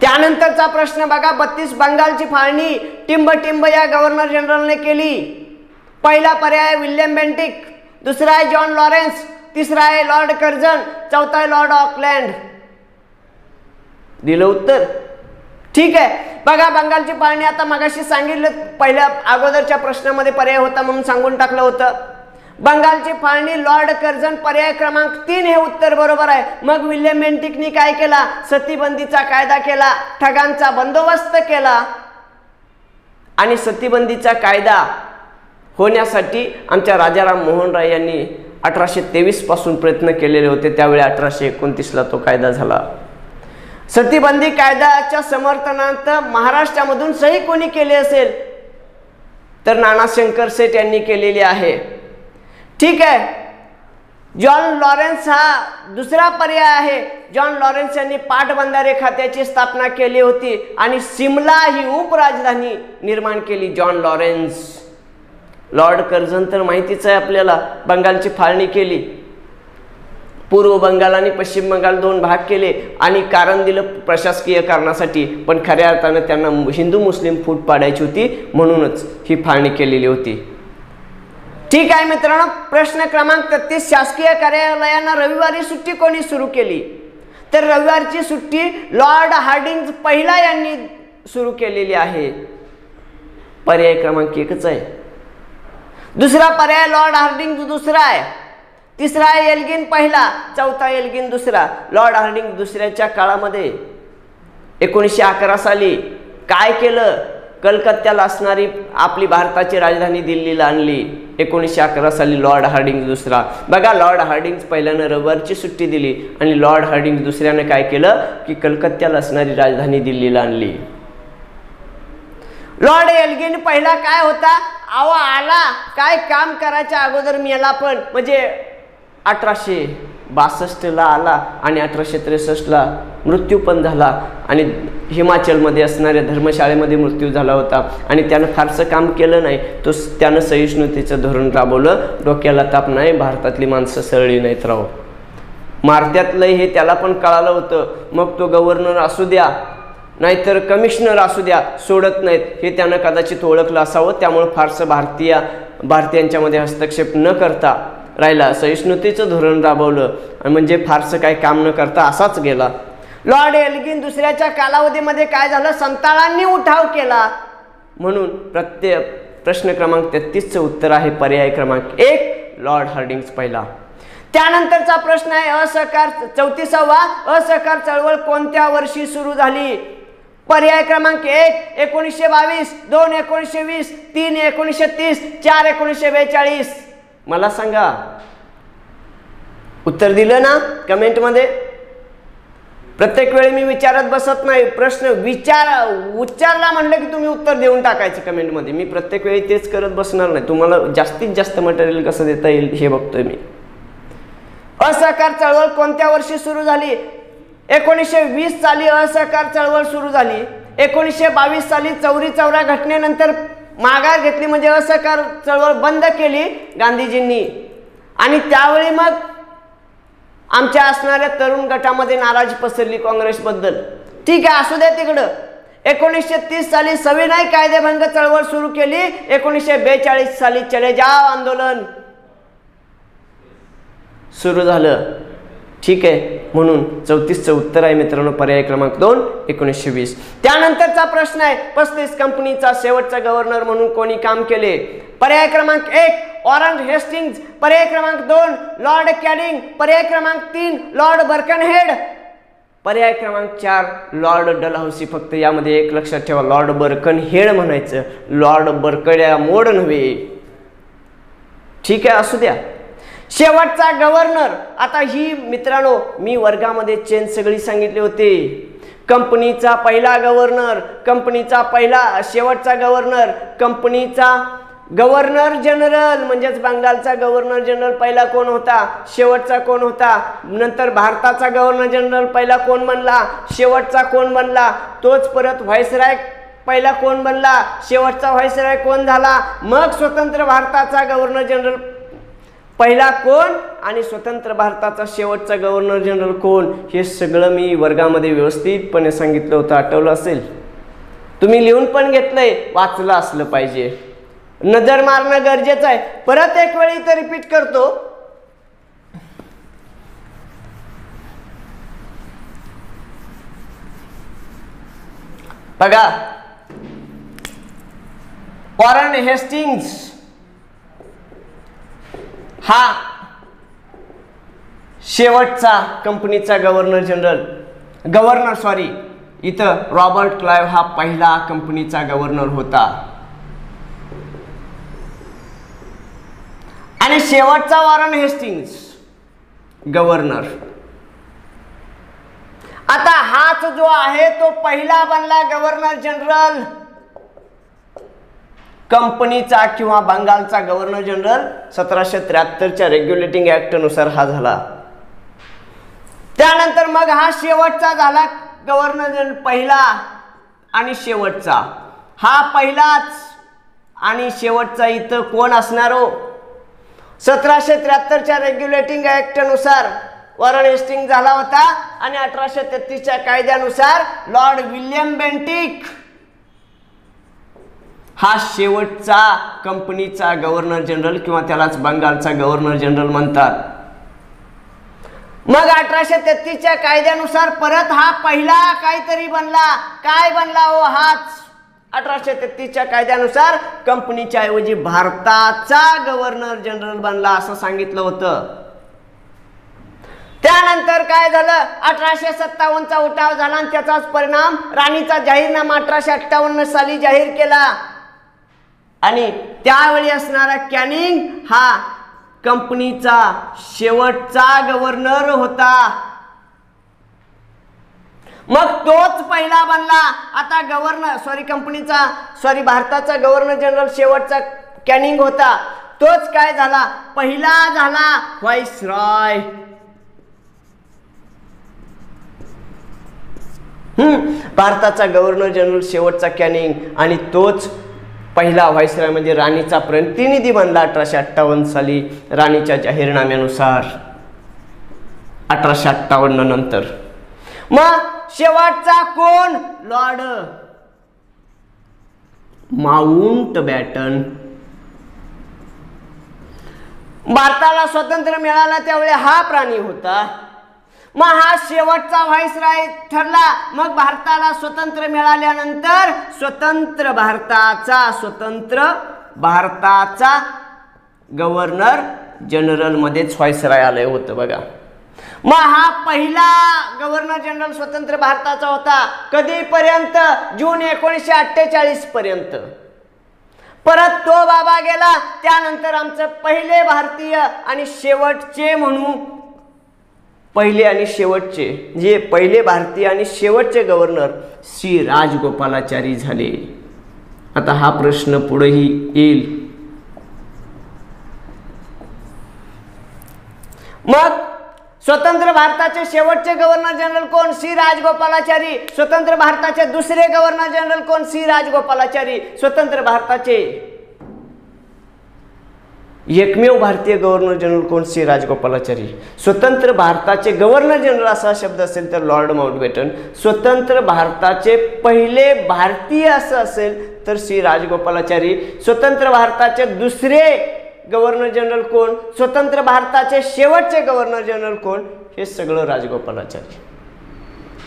त्यानंतरचा प्रश्न बघा, 32 बंगालची फाळणी टिंब या गव्हर्नर जनरलने केली. पहिला पर्याय विल्यम बेंटिक, दुसरा आहे जॉन लॉरेन्स, तिसरा आहे लॉर्ड कर्झन, चौथा आहे लॉर्ड ऑकलँड. दिलं उत्तर. ठीक आहे, बघा बंगालची फाळणी आता मगाशी सांगितलं, पहिल्या अगोदरच्या प्रश्नामध्ये पर्याय होता म्हणून सांगून टाकलं होतं. बंगालची फाळणी लॉर्ड कर्झन पर्याय क्रमांक 3 हे उत्तर बरोबर आहे. मग विल्यम बेंटिकनी काय केला? सतीबंदीचा कायदा केला, ठगांचा बंदोबस्त केला. आणि सतीबंदीचा कायदा होण्यासाठी आमच्या राजाराम मोहन राय यांनी 1823 पासून प्रयत्न केलेले होते. त्यावेळी 1829ला तो कायदा झाला. सतीबंदी कायद्याच्या समर्थनार्थ महाराष्ट्रामधून सही कोणी केली असेल तर नाना शंकरशेठ यांनी केलेली आहे. ठीक आहे. जॉन लॉरेन्स हा दुसरा पर्याय आहे. जॉन लॉरेन्स यांनी पाटबंधारे खात्याची स्थापना केली होती आणि सिमला ही उपराजधानी निर्माण केली. John Lawrence. लॉर्ड कर्झन तर माहितीच आहे आपल्याला, बंगालची फाळणी केली, पूर्व बंगाल आणि पश्चिम बंगाल दोन भाग केले आणि कारण दिलं प्रशासकीय कारणासाठी, पण खऱ्या अर्थानं त्यांना हिंदू मुस्लिम फूट पाडायची होती म्हणूनच ही फाळणी केलेली होती. ठीक आहे मित्रांनो, प्रश्न क्रमांक 33, शासकीय कार्यालयांना रविवारी सुट्टी कोणी सुरू केली? तर रविवारची सुट्टी लॉर्ड हार्डिंग्ज पहिला यांनी सुरू केलेली आहे. पर्याय क्रमांक 1च आहे. दुसरा पर्याय लॉर्ड हार्डिंग्ज दुसरा आहे. तिसरा आहे एल्गिन पहिला, चौथा एल्गिन दुसरा. लॉर्ड हार्डिंग्ज दुसऱ्याच्या काळामध्ये 1911 साली काय केलं? कलकत्त्याला असणारी आपली भारताची राजधानी दिल्लीला आणली. 1911 साली लॉर्ड हार्डिंग्ज दुसरा. बघा, लॉर्ड हार्डिंग्ज पहिल्यानं रविवारची सुट्टी दिली आणि लॉर्ड हार्डिंग्ज दुसऱ्यानं काय केलं की कलकत्त्याला असणारी राजधानी दिल्लीला आणली. लॉर्ड एल्गिन पहिला काय होता? आला काय काम करायच्या अगोदर मेला, पण म्हणजे 1862ला आला आणि 1863ला मृत्यू पण झाला आणि हिमाचलमध्ये असणाऱ्या धर्मशाळेमध्ये मृत्यू झाला होता आणि त्यानं फारसं काम केलं नाही. त्यानं सहिष्णुतेचं धोरण राबवलं. डोक्याला ताप नाही, भारतातली माणसं सरळी नाहीत राहो. मारत्यातलं हे त्याला पण कळालं होतं. मग तो गव्हर्नर असू द्या नाहीतर कमिशनर असू द्या, सोडत नाहीत हे त्यानं कदाचित ओळखलं असावं. त्यामुळे फारसं भारतीयांच्यामध्ये हस्तक्षेप न करता राहिला, सहिष्णुतेचं धोरण राबवलं आणि म्हणजे फारसं काही काम न करता असाच गेला. लॉर्ड एल्गिन दुसऱ्याच्या कालावधीमध्ये काय झालं? संताळांनी उठाव केला. म्हणून प्रश्न क्रमांक 33चं उत्तर आहे पर्याय क्रमांक 1, लॉर्ड हार्डिंग्ज पहिला. त्यानंतरचा प्रश्न आहे असहकार 34वा. असहकार चळवळ कोणत्या वर्षी सुरू झाली? पर्याय क्रमांक 1 1922, 2 1920, 3 1930, 4 1942. मला सांगा. उत्तर दिलं ना कमेंटमध्ये? प्रत्येक वेळी मी विचारत बसत नाही. प्रश्न उच्चारला म्हणलं की तुम्ही उत्तर देऊन टाकायचं कमेंटमध्ये. मी प्रत्येक वेळी तेच करत बसणार नाही. तुम्हाला जास्तीत जास्त मटेरियल कसं देता येईल हे बघतोय मी. असहकार चळवळ कोणत्या वर्षी सुरू झाली? 1920 साली असहकार चळवळ सुरू झाली. 1922 साली चौरी चौरा घटनेनंतर माघार घेतली, म्हणजे असहकार चळवळ बंद केली गांधीजींनी आणि त्यावेळी मग आमच्या असणाऱ्या तरुण गटामध्ये नाराजी पसरली काँग्रेसबद्दल. ठीक आहे, असू द्या तिकडं. 1930 साली सविनय कायदेभंग चळवळ सुरू केली. 1942 साली चले जाओ आंदोलन सुरू झालं. ठीक आहे, म्हणून 34चं उत्तर आहे मित्रांनो पर्याय क्रमांक 2, 1920. त्यानंतरचा प्रश्न आहे 35 कंपनीचा शेवटचा गव्हर्नर म्हणून कोणी काम केले? पर्याय क्रमांक 1 वॉरन हेस्टिंग्ज, पर्याय क्रमांक 2 लॉर्ड कॅनिंग, पर्याय क्रमांक 3 लॉर्ड बर्कनहेड, पर्याय क्रमांक 4 लॉर्ड डलहौसी. फक्त यामध्ये एक लक्षात ठेवा, लॉर्ड बर्कनहेड म्हणायचं, लॉर्ड बर्कड्या मोड नव्हे. ठीक आहे, असू द्या. शेवटचा गव्हर्नर. आता ही मित्रांनो मी वर्गामध्ये चेन सगळी सांगितली होती. कंपनीचा पहिला गव्हर्नर, कंपनीचा पहिला शेवटचा गव्हर्नर, कंपनीचा गव्हर्नर जनरल म्हणजेच बंगालचा गव्हर्नर जनरल पहिला कोण होता, शेवटचा कोण होता, नंतर भारताचा गव्हर्नर जनरल पहिला कोण बनला, शेवटचा कोण बनला, तोच परत व्हाईसराय पहिला कोण बनला, शेवटचा व्हाईसराय कोण झाला, मग स्वतंत्र भारताचा गव्हर्नर जनरल पहिला कोण आणि स्वतंत्र भारताचा शेवटचा गव्हर्नर जनरल कोण, हे सगळं मी वर्गामध्ये व्यवस्थितपणे सांगितलं होतं. आठवलं असेल, तुम्ही लिहून पण घेतलंय, वाचलं असलं पाहिजे. नजर मारणं गरजेचं आहे. परत एक वेळी इथं रिपीट करतो. बघा, वॉरन हेस्टिंग्ज हा शेवटचा कंपनीचा गव्हर्नर इथं रॉबर्ट क्लाइव्ह हा पहिला कंपनीचा गव्हर्नर होता आणि शेवटचा वॉरन हेस्टिंग्ज गव्हर्नर. आता हाच जो आहे तो पहिला बनला गव्हर्नर जनरल. कंपनीचा किंवा बंगालचा गव्हर्नर जनरल 1773च्या रेग्युलेटिंग ऍक्ट नुसार हा झाला। त्यानंतर मग हा शेवटचा झाला गव्हर्नर जनरल, पहिला आणि शेवटचा। हा पहिलाच आणि शेवटचा इथं कोण असणार हो? 1773च्या रेग्युलेटिंग ऍक्ट नुसार वॉरन हेस्टिंग झाला होता आणि 1833च्या कायद्यानुसार लॉर्ड विल्यम बेंटिक हा शेवटचा कंपनीचा गव्हर्नर जनरल किंवा त्यालाच बंगालचा गव्हर्नर जनरल म्हणतात। मग 1833च्या कायद्यानुसार परत हा पहिला काहीतरी बनला, काय बनला हो? हाच 1833च्या कायद्यानुसार कंपनीच्या ऐवजी भारताचा गव्हर्नर जनरल बनला असं सांगितलं होतं। त्यानंतर काय झालं? 1857चा उठाव झाला आणि त्याचाच परिणाम राणीचा जाहीरनामा 1858 साली जाहीर केला आणि त्यावेळी असणारा कॅनिंग हा कंपनीचा शेवटचा गव्हर्नर होता। मग तोच पहिला बनला। आता भारताचा गव्हर्नर जनरल शेवटचा कॅनिंग होता, तोच काय झाला? पहिला झाला व्हाईसरॉय। भारताचा गव्हर्नर जनरल शेवटचा कॅनिंग आणि तोच पहिला व्हाईसरॉय म्हणजे राणीचा प्रतिनिधी बनला 1858 साली राणीच्या जाहीरनाम्यानुसार 1858 नंतर। मग शेवटचा कोण? Lord Mountbatten. भारताला स्वातंत्र्य मिळालं त्यावेळी हा प्राणी होता, मग हा शेवटचा व्हाईसरॉय ठरला। मग भारताला स्वातंत्र्य मिळाल्यानंतर स्वतंत्र भारताचा गव्हर्नर जनरल मध्येच व्हाईसरॉय आले होतं बघा। मग हा पहिला गव्हर्नर जनरल स्वतंत्र भारताचा होता कधीपर्यंत? जून 1948 पर्यंत। परत तो बाबा गेला, त्यानंतर आमचं पहिले भारतीय आणि शेवटचे म्हणू पहिले आणि शेवटचे जे पहिले भारतीय आणि शेवटचे गव्हर्नर श्री राजगोपालाचारी झाले। आता हा प्रश्न पुढेही येईल। मग स्वतंत्र भारताचे शेवटचे गव्हर्नर जनरल कोण? श्री राजगोपालाचारी। स्वतंत्र भारताचे दुसरे गव्हर्नर जनरल कोण? श्री राजगोपालाचारी। स्वतंत्र भारताचे एकमेव भारतीय गव्हर्नर जनरल कोण? श्री राजगोपालाचारी। स्वतंत्र भारताचे गव्हर्नर जनरल असा शब्द असेल तर लॉर्ड माउंटबॅटन। स्वतंत्र भारताचे पहिले भारतीय असं असेल तर श्री राजगोपालाचारी। स्वतंत्र भारताचे दुसरे गव्हर्नर जनरल कोण? स्वतंत्र भारताचे शेवटचे गव्हर्नर जनरल कोण? हे सगळं राजगोपालाचारी।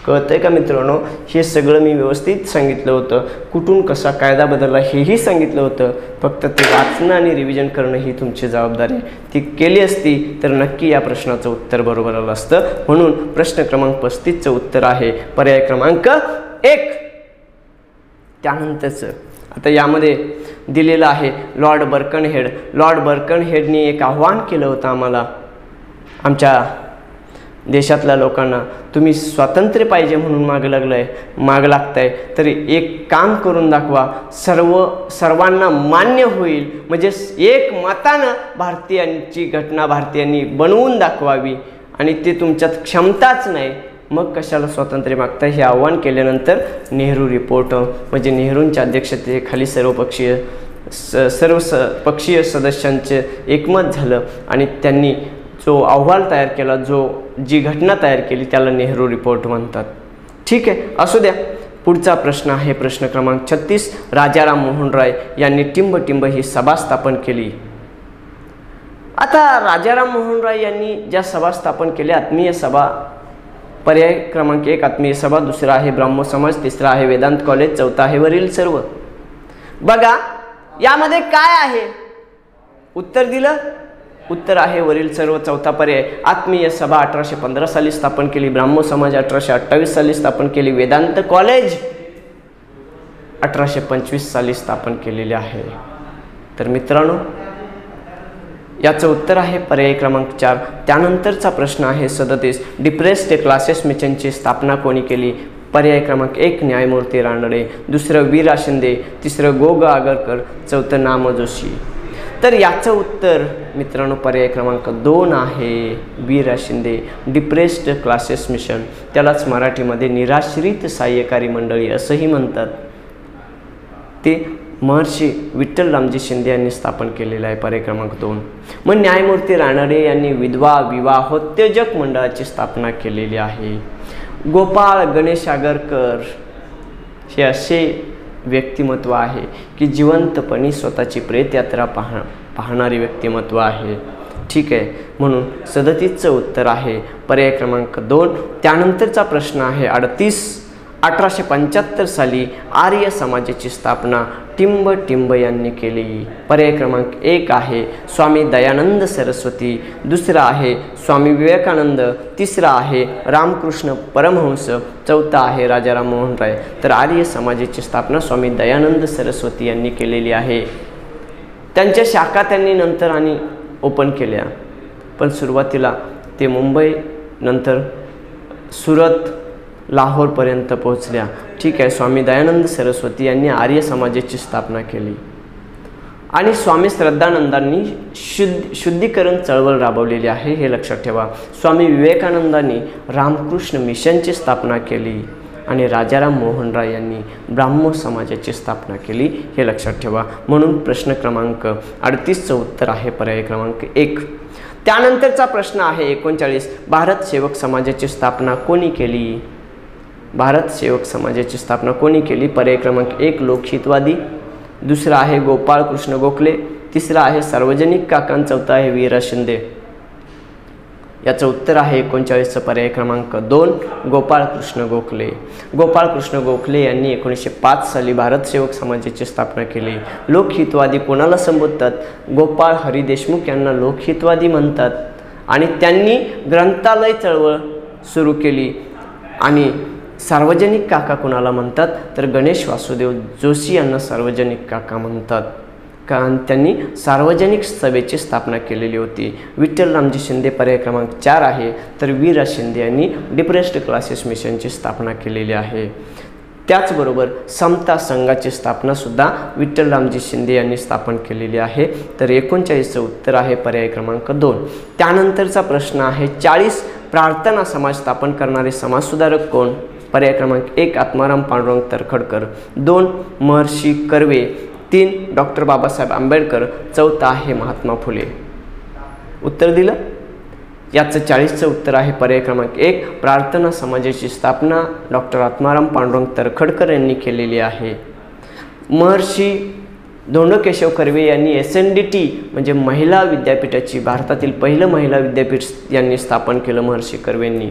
कळतंय का मित्रांनो? हे सगळं मी व्यवस्थित सांगितलं होतं, कुठून कसा कायदा बदलला हेही सांगितलं होतं। फक्त ते वाचणं आणि रिव्हिजन करणं ही तुमची जबाबदारी। ती केली असती तर नक्की या प्रश्नाचं उत्तर बरोबर आलं असतं। म्हणून प्रश्न क्रमांक 35चं उत्तर आहे पर्याय क्रमांक 1। त्यानंतरचं आता यामध्ये दिलेलं आहे लॉर्ड बर्कनहेड। लॉर्ड बर्कनहेडनी एक आव्हान केलं होतं आम्हाला, आमच्या देशातल्या लोकांना, तुम्ही स्वातंत्र्य पाहिजे म्हणून माग लागताय तरी एक काम करून दाखवा, सर्वांना मान्य होईल, म्हणजे एक मतानं भारतीयांची घटना भारतीयांनी बनवून दाखवावी आणि ते तुमच्यात क्षमताच नाही, मग कशाला स्वातंत्र्य मागताय? हे आव्हान केल्यानंतर नेहरू रिपोर्ट म्हणजे नेहरूंच्या अध्यक्षतेखाली सर्व पक्षीय सदस्यांचे एकमत झालं आणि त्यांनी जो अहवाल तयार केला, जी घटना तयार केली त्याला नेहरू रिपोर्ट म्हणतात। ठीक आहे, असू द्या। पुढचा प्रश्न आहे प्रश्न क्रमांक 36। राजाराम मोहन राय यांनी टिंब ही सभा स्थापन केली। आता राजाराम मोहन राय यांनी ज्या सभा स्थापन केल्या, आत्मीय सभा पर्याय क्रमांक 1 आत्मीय सभा, दुसरा आहे ब्राह्मो समाज, तिसरा आहे वेदांत कॉलेज, चौथा आहे वरील सर्व। बघा यामध्ये काय आहे? उत्तर दिलं, उत्तर आहे वरील सर्व। चौथा पर्याय आत्मीय सभा 1815 साली स्थापन केली, ब्राह्मो समाज 1828 साली स्थापन केली, वेदांत कॉलेज 1825 साली स्थापन केलेले आहे। तर मित्रांनो याचं उत्तर आहे पर्याय क्रमांक 4। त्यानंतरचा प्रश्न आहे 37। डिप्रेस्ड क्लासेस मिशनची स्थापना कोणी केली? पर्याय क्रमांक 1 न्यायमूर्ती रानडे, दुसरं वीरा शिंदे, तिसरं गो ग आगरकर, चौथं ना. म. जोशी. तर याचं उत्तर मित्रांनो पर्याय क्रमांक 2 आहे वीरा शिंदे. डिप्रेस्ड क्लासेस मिशन, त्यालाच मराठीमध्ये निराश्रित सहाय्यकारी मंडळी असंही म्हणतात, ते महर्षी विठ्ठल रामजी शिंदे यांनी स्थापन केलेलं आहे. पर्याय क्रमांक 2. मग न्यायमूर्ती रानडे यांनी विधवा विवाहोत्तेजक मंडळाची स्थापना केलेली आहे. गोपाळ गणेश आगरकर हे असे व्यक्तिमत्व आहे की जिवंतपणी स्वतःची प्रेतयात्रा पाहणारी व्यक्तिमत्व आहे. ठीक आहे, म्हणून 37चं उत्तर आहे पर्याय क्रमांक 2. त्यानंतरचा प्रश्न आहे 1875 साली आर्य समाजाची स्थापना टिंब यांनी केली. पर्याय क्रमांक 1 आहे स्वामी दयानंद सरस्वती, दुसरा आहे स्वामी विवेकानंद, तिसरा आहे रामकृष्ण परमहंस, चौथा आहे राजाराम मोहन राय. तर आर्य समाजाची स्थापना स्वामी दयानंद सरस्वती यांनी केलेली आहे. त्यांच्या शाखा त्यांनी नंतर आणि ओपन केल्या, पण सुरुवातीला ते मुंबई नंतर सुरत लाहोरपर्यंत पोहोचल्या. ठीक आहे, स्वामी दयानंद सरस्वती यांनी आर्य समाजाची स्थापना केली आणि स्वामी श्रद्धानंदांनी शुद्धीकरण चळवळ राबवलेली आहे, हे लक्षात ठेवा. स्वामी विवेकानंदांनी रामकृष्ण मिशनची स्थापना केली आणि राजाराम मोहन राय यांनी ब्राह्मो समाजाची स्थापना केली, हे लक्षात ठेवा. म्हणून प्रश्न क्रमांक 38चं उत्तर आहे पर्याय क्रमांक 1. त्यानंतरचा प्रश्न आहे 39. भारत सेवक समाजाची स्थापना कोणी केली? भारत सेवक समाजाची स्थापना कोणी केली? पर्याय क्रमांक 1 लोकहितवादी, दुसरा आहे गोपाळ कृष्ण गोखले, तिसरा आहे सार्वजनिक काका, चौथा आहे वीरा शिंदे. याचं उत्तर आहे 39चं पर्याय क्रमांक 2 गोपाळ कृष्ण गोखले. गोपाळ कृष्ण गोखले यांनी 1905 साली भारत सेवक समाजाची स्थापना केली. लोकहितवादी कोणाला संबोधतात? गोपाळ हरी देशमुख यांना लोकहितवादी म्हणतात आणि त्यांनी ग्रंथालय चळवळ सुरू केली. आणि सार्वजनिक काका कोणाला म्हणतात? तर गणेश वासुदेव जोशी यांना सार्वजनिक काका म्हणतात, कारण त्यांनी सार्वजनिक सभेची स्थापना केलेली होती. विठ्ठल रामजी शिंदे पर्याय क्रमांक 4 आहे, तर वीरा शिंदे यांनी डिप्रेस्ड क्लासेस मिशनची स्थापना केलेली आहे. त्याचबरोबर समता संघाची स्थापना सुद्धा विठ्ठल रामजी शिंदे यांनी स्थापन केलेली आहे. तर 39चं उत्तर आहे पर्याय क्रमांक 2. त्यानंतरचा प्रश्न आहे 40. प्रार्थना समाज स्थापन करणारे समाजसुधारक कोण? पर्याय क्रमांक 1 आत्माराम पांडुरंग तरखडकर, 2 महर्षी कर्वे, 3 डॉक्टर बाबासाहेब आंबेडकर, चौथा आहे महात्मा फुले. उत्तर दिलं? याचं 40चं उत्तर आहे पर्याय क्रमांक 1 प्रार्थना समाजाची स्थापना डॉक्टर आत्माराम पांडुरंग तरखडकर यांनी केलेली आहे. महर्षी धोंडो केशव कर्वे यांनी SNDT म्हणजे महिला विद्यापीठाची, भारतातील पहिलं महिला विद्यापीठ यांनी स्थापन केलं महर्षी कर्वेंनी.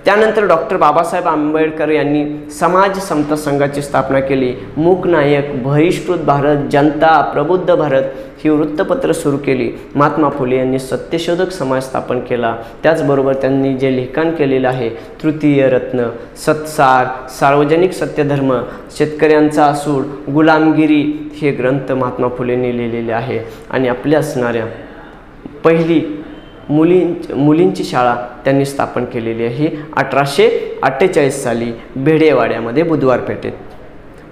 त्यानंतर डॉक्टर बाबासाहेब आंबेडकर यांनी समाज समता संघाची स्थापना केली. मूक नायक, बहिष्कृत भारत, जनता, प्रबुद्ध भारत ही वृत्तपत्र सुरू केली. महात्मा फुले यांनी सत्यशोधक समाज स्थापन केला. त्याचबरोबर त्यांनी जे लिखाण केलेलं आहे तृतीय रत्न, सत्सार, सार्वजनिक सत्यधर्म, शेतकऱ्यांचा असूड, गुलामगिरी हे ग्रंथ महात्मा फुलेंनी लिहिलेले आहे. आणि आपल्या असणाऱ्या पहिली मुलींची शाळा त्यांनी स्थापन केलेली आहे 1848 साली भेडेवाड्यामध्ये बुधवार पेठेत.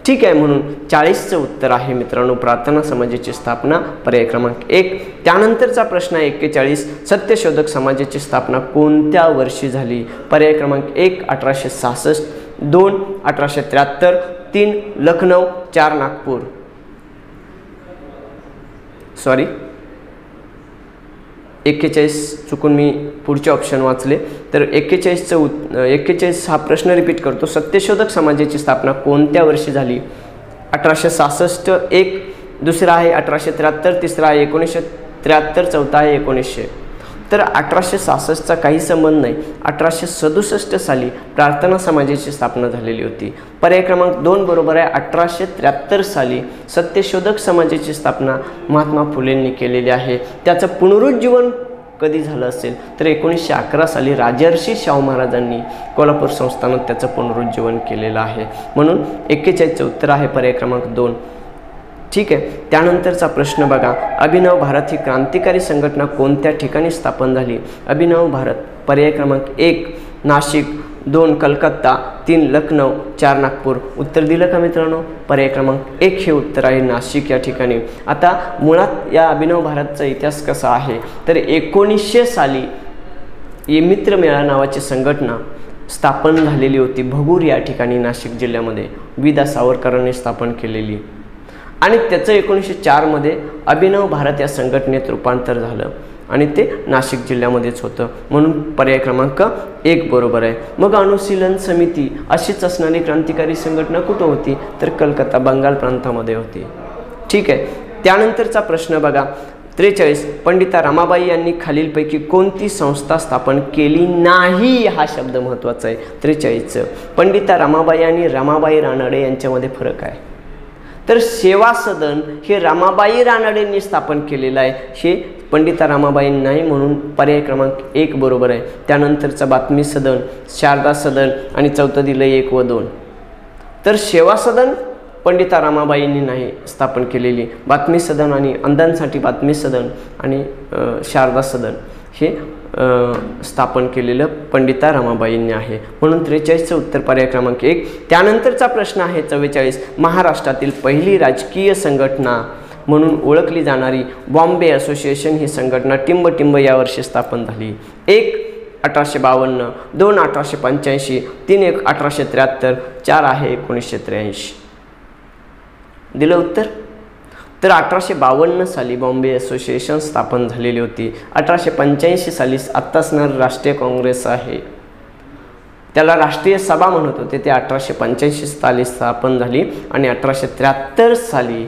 ठीक आहे, म्हणून 40चं उत्तर आहे मित्रांनो प्रार्थना समाजाची स्थापना पर्याय क्रमांक 1. त्यानंतरचा प्रश्न आहे 41. सत्यशोधक समाजाची स्थापना कोणत्या वर्षी झाली? पर्याय क्रमांक 1 1866, 2 1873, 3 लखनौ, 4 नागपूर. 41 चुकून मी पुढचे ऑप्शन वाचले. तर 41 हा प्रश्न रिपीट करतो. सत्यशोधक समाजाची स्थापना कोणत्या वर्षी झाली? 1866 1, दुसरा आहे 1873, तिसरा आहे 1973, चौथा आहे 1900. तर 1866चा काही संबंध नाही. 1867 साली प्रार्थना समाजाची स्थापना झालेली होती. पर्याय क्रमांक 2 बरोबर आहे. 1873 साली सत्यशोधक समाजाची स्थापना महात्मा फुलेंनी केलेली आहे. त्याचं पुनरुज्जीवन कधी झालं असेल तर 1911 साली राजर्षी शाहू महाराजांनी कोल्हापूर संस्थानात त्याचं पुनरुज्जीवन केलेलं आहे. म्हणून 41चं उत्तर आहे पर्याय क्रमांक 2. ठीक आहे, त्यानंतरचा प्रश्न बघा. अभिनव भारत ही क्रांतिकारी संघटना कोणत्या ठिकाणी स्थापन झाली? अभिनव भारत पर्याय क्रमांक 1 नाशिक, 2 कलकत्ता, 3 लखनौ, 4 नागपूर. उत्तर दिलं का मित्रांनो? पर्याय क्रमांक 1 हे उत्तर आहे नाशिक या ठिकाणी. आता मुळात या अभिनव भारतचा इतिहास कसा आहे तर 1900 साली मित्रमेळा नावाची संघटना स्थापन झालेली होती भगूर या ठिकाणी नाशिक जिल्ह्यामध्ये. वि.दा. सावरकरांनी स्थापन केलेली आणि त्याचं 1904 मध्ये अभिनव भारत या संघटनेत रूपांतर झालं आणि ते नाशिक जिल्ह्यामध्येच होतं. म्हणून पर्याय क्रमांक 1 बरोबर आहे. मग अनुशीलन समिती अशीच असणारी क्रांतिकारी संघटना कुठं होती तर कलकत्ता बंगाल प्रांतामध्ये होती. ठीक आहे. त्यानंतरचा प्रश्न बघा 43. पंडिता रमाबाई यांनी खालीलपैकी कोणती संस्था स्थापन केली नाही? हा शब्द महत्त्वाचा आहे. 43. पंडिता रमाबाई आणि रमाबाई रानडे यांच्यामध्ये फरक आहे. तर सेवा सदन हे रमाबाई रानडेंनी स्थापन केलेलं आहे, हे पंडिता रमाबाई नाही. म्हणून पर्याय क्रमांक 1 बरोबर आहे. त्यानंतरचा बातमी सदन, शारदा सदन आणि चौथं दिलं 1 व 2. तर सेवा सदन पंडिता रमाबाईंनी नाही स्थापन केलेली. बातमी सदन आणि अंधांसाठी बातमी सदन आणि शारदा सदन हे स्थापन केलेलं पंडिता रमाबाईंनी आहे. म्हणून 43चं उत्तर पर्याय क्रमांक 1. त्यानंतरचा प्रश्न आहे 44. महाराष्ट्रातील पहिली राजकीय संघटना म्हणून ओळखली जाणारी बॉम्बे असोसिएशन ही संघटना टिंब यावर्षी स्थापन झाली. 1 1852, 2 1885, 3 1873, 4 आहे 1983. दिलं उत्तर. तर 1852 साली बॉम्बे असोसिएशन स्थापन झालेली होती. 1885 साली आत्ता असणारं राष्ट्रीय काँग्रेस आहे त्याला राष्ट्रीय सभा म्हणत होते, ते 1885 साली स्थापन झाली आणि 1873 साली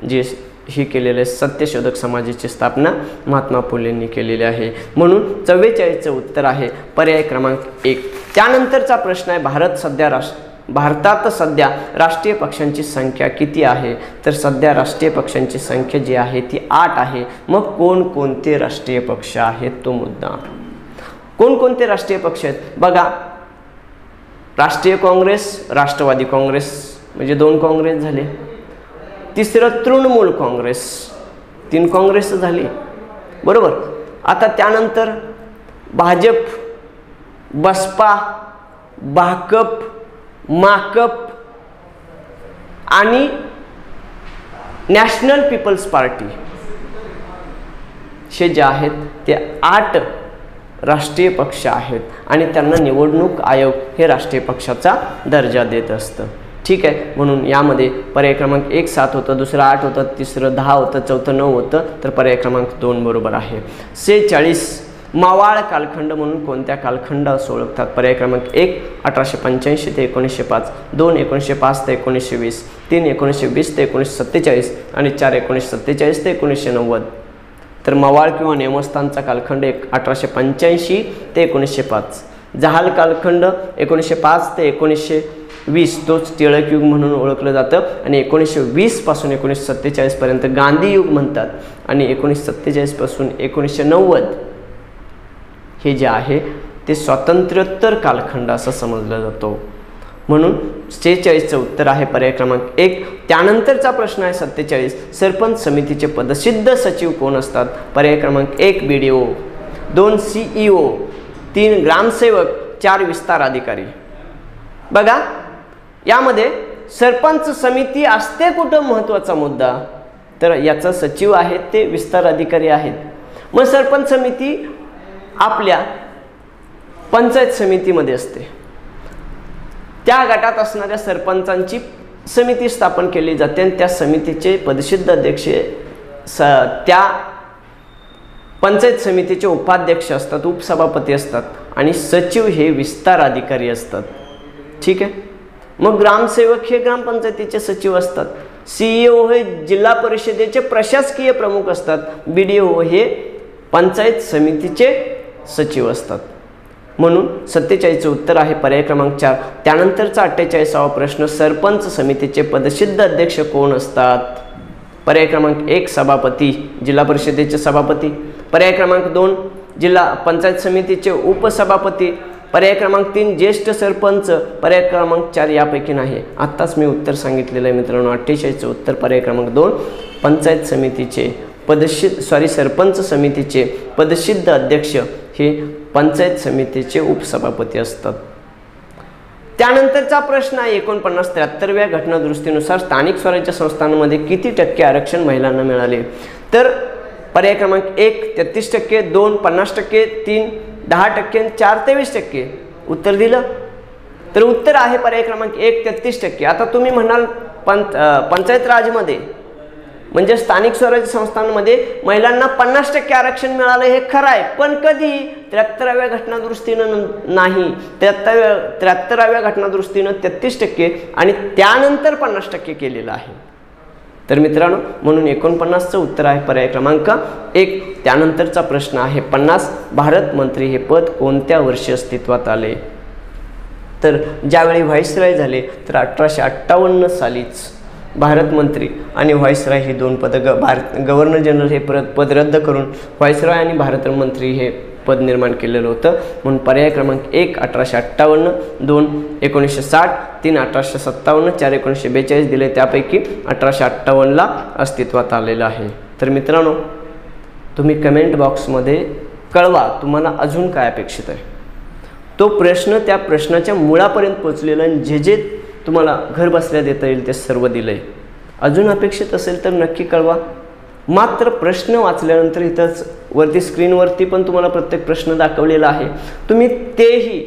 जे ही केलेले सत्यशोधक समाजाची स्थापना महात्मा फुलेंनी केलेली आहे. म्हणून 44चं उत्तर आहे पर्याय क्रमांक 1. त्यानंतरचा प्रश्न आहे भारतात सध्या राष्ट्रीय पक्षांची संख्या किती आहे तर सध्या राष्ट्रीय पक्षांची संख्या जी आहे ती 8 आहे. मग कोणकोणते राष्ट्रीय पक्ष आहेत तो मुद्दा. कोणकोणते राष्ट्रीय पक्ष आहेत बघा. राष्ट्रीय काँग्रेस, राष्ट्रवादी काँग्रेस म्हणजे 2 काँग्रेस झाले. तिसरं तृणमूल काँग्रेस, 3 काँग्रेस झाली बरोबर. आता त्यानंतर भाजप, बसपा, भाकप, माकप आणि नॅशनल पीपल्स पार्टी हे जे आहेत ते 8 राष्ट्रीय पक्ष आहेत आणि त्यांना निवडणूक आयोग हे राष्ट्रीय पक्षाचा दर्जा देत असतं. ठीक आहे. म्हणून यामध्ये पर्याय क्रमांक 1 7 होतं, दुसरं 8 होतं, तिसरं 10 होतं, चौथं 9 होतं. तर पर्याय क्रमांक 2 बरोबर आहे. 46. मावाळ कालखंड म्हणून कोणत्या कालखंड असं ओळखतात? पर्याय क्रमांक 1 1885 ते 1905, 2 1905 ते 1920, 3 1920 ते 1947 आणि 4 1947 ते 1990. तर मवाळ किंवा नेमस्थानचा कालखंड 1885 ते 1905. जहाल कालखंड 1905 ते 1920 तोच टिळक युग म्हणून ओळखलं जातं आणि 1920 पासून 1947 पर्यंत गांधी युग म्हणतात आणि 1947 पासून 1990 हे जे आहे ते स्वातंत्र्योत्तर कालखंड असं समजलं जातो. म्हणून 46चं उत्तर आहे पर्याय क्रमांक 1. त्यानंतरचा प्रश्न आहे 47. सरपंच समितीचे पदसिद्ध सचिव कोण असतात? पर्याय क्रमांक 1 BDO, 2 CEO, 3 ग्रामसेवक, 4 विस्तार अधिकारी. बघा यामध्ये सरपंच समिती असते कुठं महत्त्वाचा मुद्दा तर याचा सचिव आहे ते विस्तार अधिकारी आहेत. मग सरपंच समिती आपल्या पंचायत समितीमध्ये असते. त्या गटात असणाऱ्या सरपंचांची समिती स्थापन केली जाते आणि त्या समितीचे पदसिद्ध अध्यक्ष त्या पंचायत समितीचे उपाध्यक्ष असतात, उपसभापती असतात आणि सचिव हे विस्तार अधिकारी असतात. ठीक आहे. मग ग्रामसेवक हे ग्रामपंचायतीचे सचिव असतात. CEO हे जिल्हा परिषदेचे प्रशासकीय प्रमुख असतात. BDO हे पंचायत समितीचे सचिव असतात. म्हणून 47चं उत्तर आहे पर्याय क्रमांक 4. त्यानंतरचा 48वा प्रश्न सरपंच समितीचे पदसिद्ध अध्यक्ष कोण असतात? पर्याय क्रमांक 1 सभापती, जिल्हा परिषदेचे सभापती. पर्याय क्रमांक 2 जिल्हा पंचायत समितीचे उपसभापती. पर्याय क्रमांक 3 ज्येष्ठ सरपंच. पर्याय क्रमांक 4 यापैकी नाही. आत्ताच मी उत्तर सांगितलेलं आहे मित्रांनो. 48चं उत्तर पर्याय क्रमांक 2 पंचायत समितीचे सरपंच समितीचे पदसिद्ध अध्यक्ष हे पंचायत समितीचे उपसभापती असतात. त्यानंतरचा प्रश्न आहे 49 73व्या घटनादुरुस्तीनुसार स्थानिक स्वराज्य संस्थांमध्ये किती टक्के आरक्षण महिलांना मिळाले? तर पर्याय क्रमांक 1 33%, 2 50%, 3 10%, 4 23%. उत्तर दिलं तर उत्तर आहे पर्याय क्रमांक 1 33%. आता तुम्ही म्हणाल पंचायत राजमध्ये म्हणजे स्थानिक स्वराज्य संस्थांमध्ये महिलांना 50% आरक्षण मिळालं, हे खरं आहे, पण कधी? 73व्या घटनादुरुस्तीनं नाही. 73व्या घटनादुरुस्तीनं 33% आणि त्यानंतर 50% केलेलं आहे. तर मित्रांनो, म्हणून 49चं उत्तर आहे पर्याय क्रमांक 1. त्यानंतरचा प्रश्न आहे 50. भारत मंत्री हे पद कोणत्या वर्षी अस्तित्वात आले? तर ज्यावेळी व्हाईसरॉय झाले तर 1858 सालीच भारत मंत्री आणि व्हाईसरॉय ही दोन पद गव्हर्नर जनरल हे पद रद्द करून व्हाईसरॉय आणि भारत मंत्री हे पद निर्माण केलेलं होतं. म्हणून पर्याय क्रमांक 1 1858, 2 1960, 3 1857, 4 1942 दिले, त्यापैकी 1858ला अस्तित्वात आलेलं आहे. तर मित्रांनो, तुम्ही कमेंट बॉक्समध्ये कळवा तुम्हाला अजून काय अपेक्षित आहे. तो प्रश्न त्या प्रश्नाच्या मुळापर्यंत पोचलेला आणि जे तुम्हाला घर बसल्या देता येईल ते सर्व दिलंय. अजून अपेक्षित असेल तर नक्की कळवा. मात्र प्रश्न वाचल्यानंतर इथंच वरती स्क्रीनवरती पण तुम्हाला प्रत्येक प्रश्न दाखवलेला आहे, तुम्ही तेही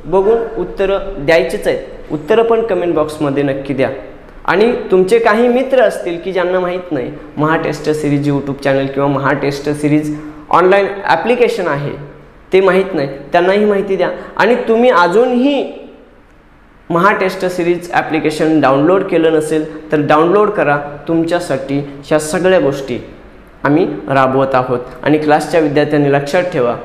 बघून उत्तरं द्यायचीच आहेत. उत्तरं पण कमेंट बॉक्समध्ये नक्की द्या. आणि तुमचे काही मित्र असतील की ज्यांना माहीत नाही महा टेस्ट सिरीज यूट्यूब चॅनल किंवा महा टेस्ट सिरीज ऑनलाईन ॲप्लिकेशन आहे ते माहीत नाही, त्यांनाही माहिती द्या. आणि तुम्ही अजूनही महा टेस्ट सिरीज ॲप्लिकेशन डाउनलोड केलं नसेल तर डाउनलोड करा. तुमच्यासाठी ह्या सगळ्या गोष्टी आम्ही राबवत आहोत. आणि क्लासच्या विद्यार्थ्यांनी लक्षात ठेवा,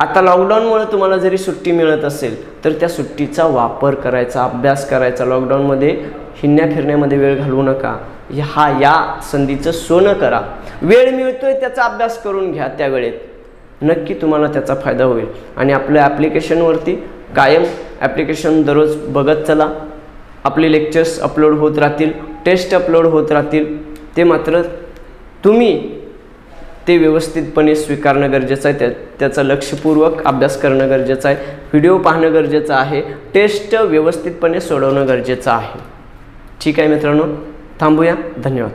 आता लॉकडाऊनमुळे तुम्हाला जरी सुट्टी मिळत असेल तर त्या सुट्टीचा वापर करायचा, अभ्यास करायचा. लॉकडाऊनमध्ये हिंडण्या फिरण्यामध्ये वेळ घालवू नका. या संधीचं सोनं करा. वेळ मिळतोय त्याचा अभ्यास करून घ्या. त्या वेळेत नक्की तुम्हाला त्याचा फायदा होईल. आणि आपल्या ॲप्लिकेशनवरती कायम ॲप्लिकेशन दररोज बघत चला. आपले लेक्चर्स अपलोड होत राहतील, टेस्ट अपलोड होत राहतील. ते मात्र तुम्ही ते व्यवस्थितपणे स्वीकारणं गरजेचं आहे. त्याचा लक्षपूर्वक अभ्यास करणं गरजेचं आहे. व्हिडिओ पाहणं गरजेचं आहे. टेस्ट व्यवस्थितपणे सोडवणं गरजेचं आहे. ठीक आहे मित्रांनो, थांबूया. धन्यवाद.